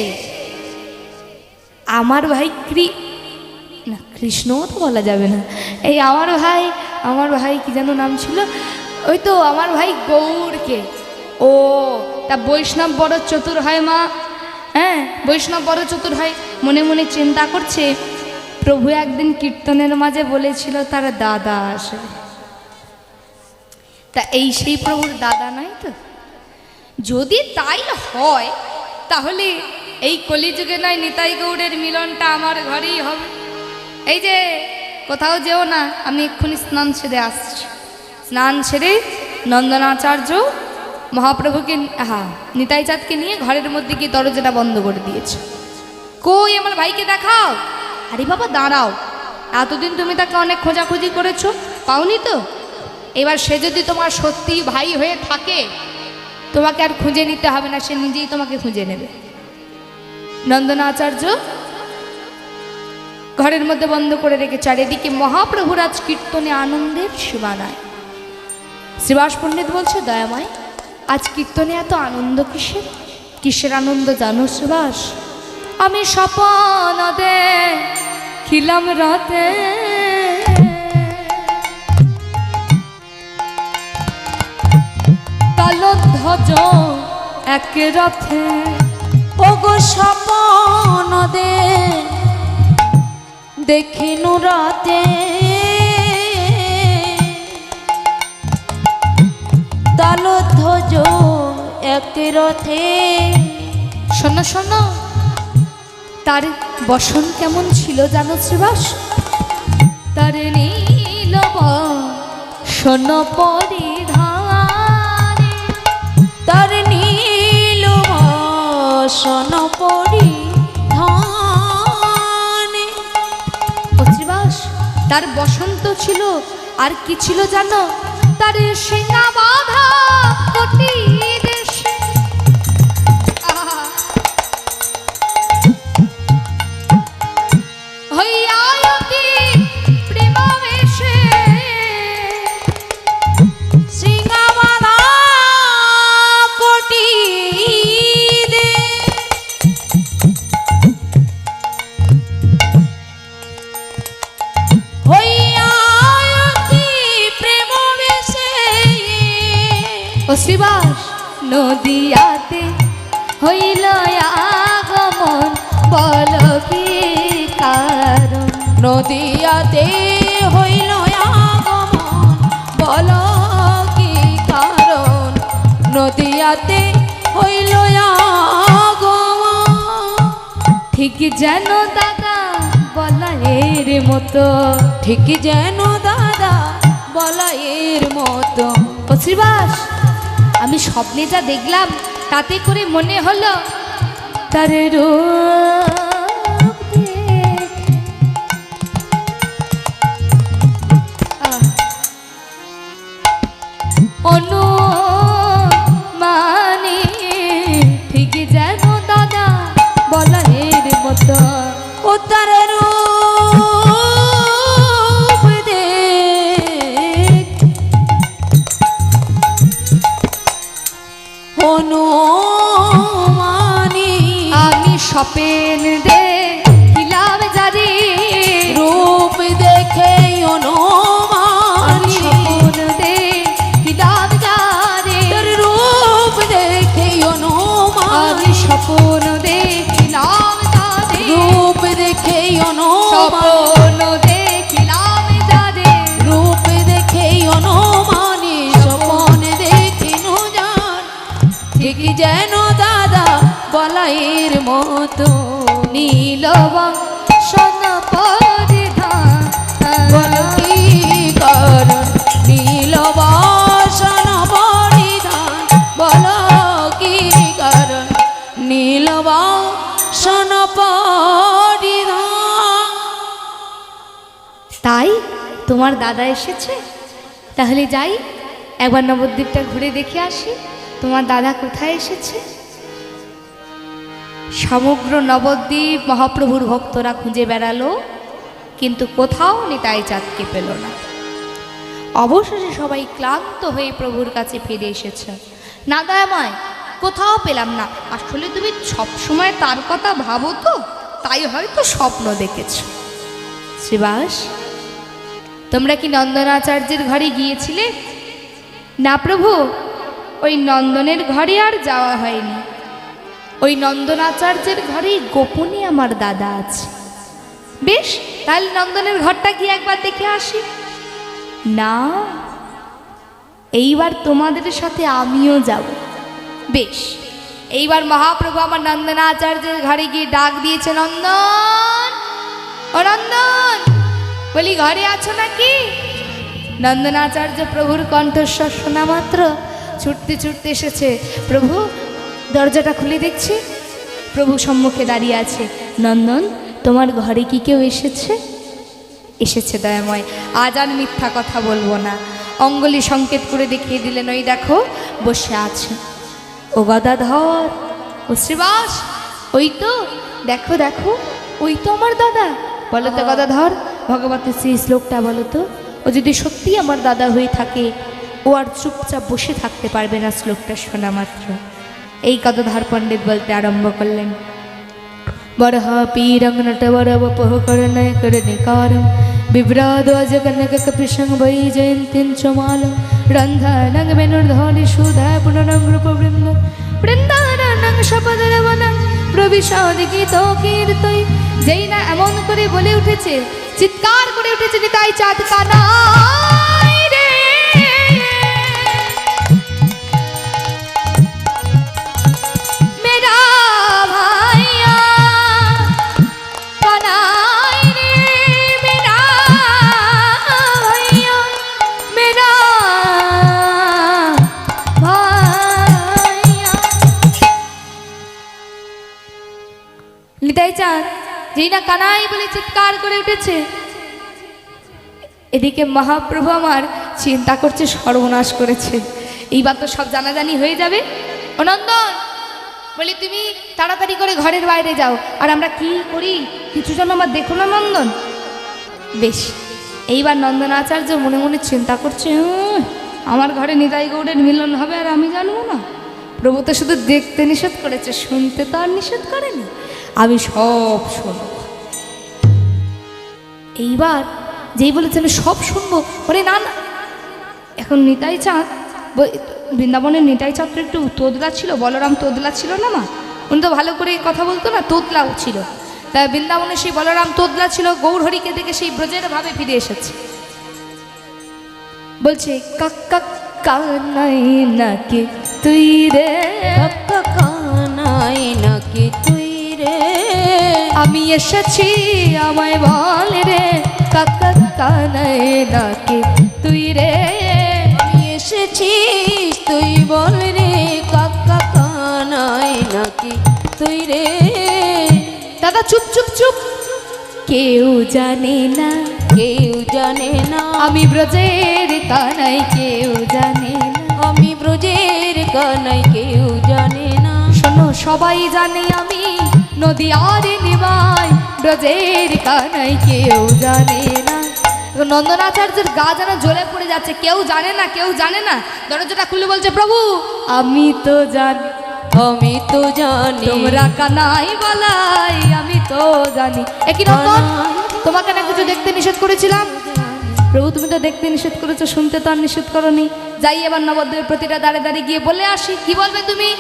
A: আমার ভাই না কৃষ্ণও তো বলা যাবে না, এই আমার ভাই কি যেন নাম ছিল, ওই তো আমার ভাই গৌরকে। ও তা বৈষ্ণব বড় চতুর হয় মা, হ্যাঁ বৈষ্ণব বড় চতুর হয়। মনে মনে চিন্তা করছে, প্রভু একদিন কীর্তনের মাঝে বলেছিল তার দাদা আসবে, তা এই সেই প্রভুর দাদা নয় তো? যদি তাই হয় তাহলে এই কলিযুগে নয় নিতাই গৌড়ের মিলনটা আমার ঘরেই হবে। এই যে কোথাও যেও না, আমি এক্ষুনি স্নান সেরে আসছি। স্নান সেরে নন্দনাচার্য মহাপ্রভুকে নিতাই চাঁদকে নিয়ে ঘরের মধ্যে গিয়ে দরজাটা বন্ধ করে দিয়েছে। কই আমার ভাইকে দেখাও। আরে বাবা দাঁড়াও, এতদিন তুমি তাকে অনেক খোঁজাখুঁজি করেছো, পাওনি তো? এবার সে যদি তোমার সত্যি ভাই হয়ে থাকে, তোমাকে আর খুঁজে নিতে হবে না, সে নিজেই তোমাকে খুঁজে নেবে। নন্দনাচার্য ঘরের মধ্যে বন্ধ করে রেখেছে, আর এদিকে মহাপ্রভুর আজ কীর্তনে আনন্দের সীমানায়। শ্রীবাস পণ্ডিত বলছে, দয়াময় আজ কীর্তনে এত আনন্দ কিসের? কিসের আনন্দ জানো শ্রীবাস? আমি স্বপন দেখিলাম রাতে, কালোধ্বজ এক রথে।
B: ওগো স্বপন দেখিনু রাতে, তালধ্বজ এক রথে।
A: শোনো শোনো, তার বসন কেমন ছিল জানো শ্রীবাস? তার নীল বসন পরিধানে,
B: তার নীল বসন পরিধানে।
A: ও শ্রীবাস, তার বসন্ত ছিল, আর কি ছিল জানো? তার সিংহা বাঁধা কোটি দেশে। ও শ্রীবাস, নদিয়াতে হইল আগমন, বল কি কারণ?
B: নদিয়াতে হইল আগমন, বল কি কারণ? নদিয়াতে হইল আগমন।
A: ঠিক যেন দাদা বলায়ের মতো,
B: ঠিক যেন দাদা বলায়ের মতো।
A: ও শ্রীবাস, আমি স্বপ্নে যা দেখলাম তাতে করে মনে হলো তার রূপ অনুমানে ঠিক যেন দাদা বলায়ের মতো।
B: ও তার রূপ দেখ অনুমানি,
A: আমি স্বপন দেখিলাম যারে,
B: রূপ দেখে অনুমানি।
A: স্বপন দেখিলাম যারে,
B: তার রূপ দেখে অনুমানি।
A: আমি স্বপন দেখিলাম যারে,
B: রূপ দেখে অনুমানি।
A: স্বপন দেখিলাম যারে,
B: রূপ দেখে অনুমানি। স্বপন দেখিনু যার, ঠিক যেন দাদা বলায়ের মতো।
A: নীল বসন পরিধান,
B: বল কি কারণ? নীল বসন পরিধান, বল কি কারণ? নীল বসন পরিধান।
A: তাই তোমার দাদা এসেছে? তাহলে যাই, একবার নবদ্বীপটা ঘুরে দেখে আসি তোমার দাদা কোথায় এসেছে। সমগ্র নবদ্বীপ মহাপ্রভুর ভক্তরা খুঁজে বেড়ালো, কিন্তু কোথাও নিতাই চাঁদকে পেল না। অবশেষে সবাই ক্লান্ত হয়ে প্রভুর কাছে ফিরে এসেছে। না দয়াময়, কোথাও পেলাম না। আসলে তুমি সবসময় তার কথা ভাবো তো, তাই হয়তো স্বপ্ন দেখেছ। শ্রীবাস, তোমরা কি নন্দনাচার্যের ঘরে গিয়েছিলে? না প্রভু, ওই নন্দনের ঘরে আর যাওয়া হয়নি। ওই নন্দনাচার্যের ঘরেই গোপনে আমার দাদা আছে। বেশ, তাহলে নন্দনের ঘরটা গিয়ে একবার দেখে আসি। না, এইবার তোমাদের সাথে আমিও যাব। বেশ, এইবার মহাপ্রভু আমার নন্দনাচার্যের ঘরে গিয়ে ডাক দিয়েছে, নন্দন, ও নন্দন, বলি ঘরে আছো নাকি? নন্দনাচার্য প্রভুর কণ্ঠস্বর শোনা মাত্র ছুটতে ছুটতে এসেছে। প্রভু, দরজাটা খুলে দেখছি প্রভু সম্মুখে দাঁড়িয়ে আছে। নন্দন, তোমার ঘরে কি কেউ এসেছে? এসেছে দয়াময়, আজ আর মিথ্যা কথা বলবো না। অঙ্গুলি সংকেত করে দেখিয়ে দিলেন, ওই দেখো বসে আছে। ও গদাধর, ও শ্রীবাস, ওই তো দেখো দেখো, ওই তো আমার দাদা। বলো তো গদাধর, ভগবতের সেই শ্লোকটা বলো তো। ও যদি সত্যি আমার দাদা হয়ে থাকে, ও আর চুপচাপ বসে থাকতে পারবে না শ্লোকটা শোনা মাত্র। এই গদাধর পণ্ডিত বলতে আরম্ভ করলেন, বরহ পীরং নটবর বপহ করণয় করণিকারম বিভ্রাধ্বজ কনক কপিশং বৈ জয়ন্তীন চমালম রন্ধনং বেনুর্ধনি সুধায় পুনরং রূপবৃন্দ বৃন্দারণং শপদরবনং প্রবিশাদি গীত কীর্তই। যেই না এমন করে বলে উঠেছে, চিৎকার করে উঠেছে, নিতাই চাঁদ কানাই রে, মেরা ভাইয়া কানাই রে, মেরা ভাইয়া, মেরা ভাইয়া। নিতাই চাঁদ যেই না কানাই বলে চিৎকার করে উঠেছে, এদিকে মহাপ্রভু আমার চিন্তা করছে সর্বনাশ করেছে, এইবার তো সব জানাজানি হয়ে যাবে। ও নন্দন, বলি তুমি তাড়াতাড়ি করে ঘরের বাইরে যাও, আর আমরা কি করি কিছু যেন আমার দেখো না নন্দন। বেশ, এইবার নন্দনাচার্য মনে মনে চিন্তা করছে, আমার ঘরে নিতাই গৌড়ের মিলন হবে আর আমি জানবো না। প্রভু তো শুধু দেখতে নিষেধ করেছে, শুনতে তো আর নিষেধ করেনি। আমি সব শুনব। এইবার যেই বলেছে আমি সব শুনবো, বলে না না, এখন নিতাই চাঁদ, বৃন্দাবনের নিতাই চাঁদ তো একটু তোদলা ছিল, বলরাম তোদলা ছিল না মা, উনি তো ভালো করে কথা বলতো না, তোদলাও ছিল। তাই বৃন্দাবনে সেই বলরাম তোদলা ছিল, গৌরহরিকে দেখে সেই ব্রজের ভাবে ফিরে এসেছে। বলছে, কাকা কানাই নাকি তুই রে,
B: কাকা কানাই নাকি তুই রে,
A: আমি এসেছি আমায় বল রে, কাকা কানাই নাকি তুই রে,
B: আমি এসেছিস তুই বল রে, কাকা কানাই নাকি তুই রে।
A: দাদা চুপ চুপ চুপ, কেউ জানে না,
B: কেউ জানে না
A: আমি ব্রজের কানাই, কেউ জানে না,
B: আমি ব্রজের কানাই, কেউ জানে না।
A: শোনো সবাই জানে আমি নদীয়ার নিমাই, ব্রজের কানাই, কেউ জানে না। নন্দনাচার্যের গা যেন জ্বলে পড়ে যাচ্ছে, কেউ জানে না, কেউ জানে না। দরজাটা খুলে বলছে, প্রভু আমি তো জানি,
B: আমি তো জানি,
A: তোমরা কানাই বলাই, আমি তো জানি। একই নন্দন, তোমাকে না কিছু দেখতে নিষেধ করেছিলাম? প্রভু তুমি তো দেখতে নিষেধ করেছো, শুনতে তো আর নিষেধ করনি। যাই এবার নবদ্বীপের প্রতিটা দাঁড়ে দাঁড়িয়ে গিয়ে বলে আসি। কি বলবে তুমি?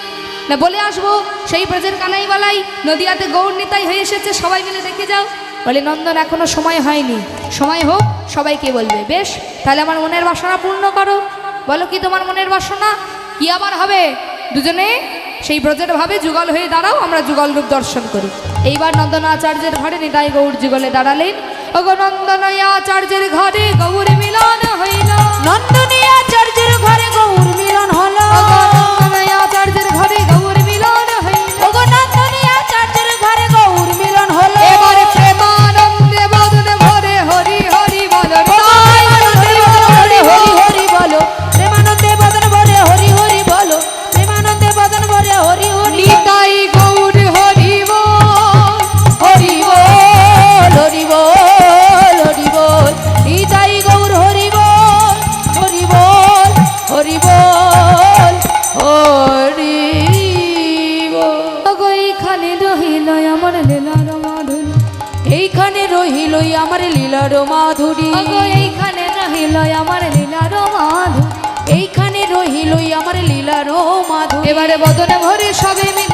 A: না বলে আসবো সেই ব্রজের কানাই বলাই নদিয়াতে গৌর নিতাই হয়ে এসেছে, সবাই মিলে দেখে যাও। বলে নন্দন এখনো সময় হয়নি, সময় হোক সবাইকে বলবে। বেশ, তাহলে আমার মনের বাসনা পূর্ণ করো। বলো কি তোমার মনের বাসনা? কি আবার হবে? দুজনে সেই ব্রজের ভাবে যুগল হয়ে দাঁড়াও, আমরা যুগল রূপ দর্শন করি। এইবার নন্দনাচার্যের ঘরে নিতাই গৌর যুগলে দাঁড়ালেন। ওগো নন্দনাচার্যের ঘরে গৌর মিলন হইল,
B: নন্দনাচার্যের ঘরে গৌর মিলন হলো,
A: নন্দনাচার্যের ঘরে গৌর মিলন হইল,
B: ওগো নন্দনাচার্যের ঘরে গৌর মিলন হলো।
A: এবারে প্রেমানন্দে বদনে ভরে হরি হরি বল,
B: হরি হরি রে হরি হরি
A: নিতাই গৌর হরি বল,
B: হরি বল হরি বল হরি বল নিতাই গৌর হরি বল হরি বল হরি বল হরি বল।
A: ওগো এইখানে রহিল আমার লীলার মাধুরী,
B: এইখানে রহিল আমার লীলার মাধুরী
A: ওগো এইখানে রহিল আমার লীলার মাধুরী।
B: এইখানে রহিল আমার লীলার মাধুরী।
A: এবারে বদনে ভরে সবে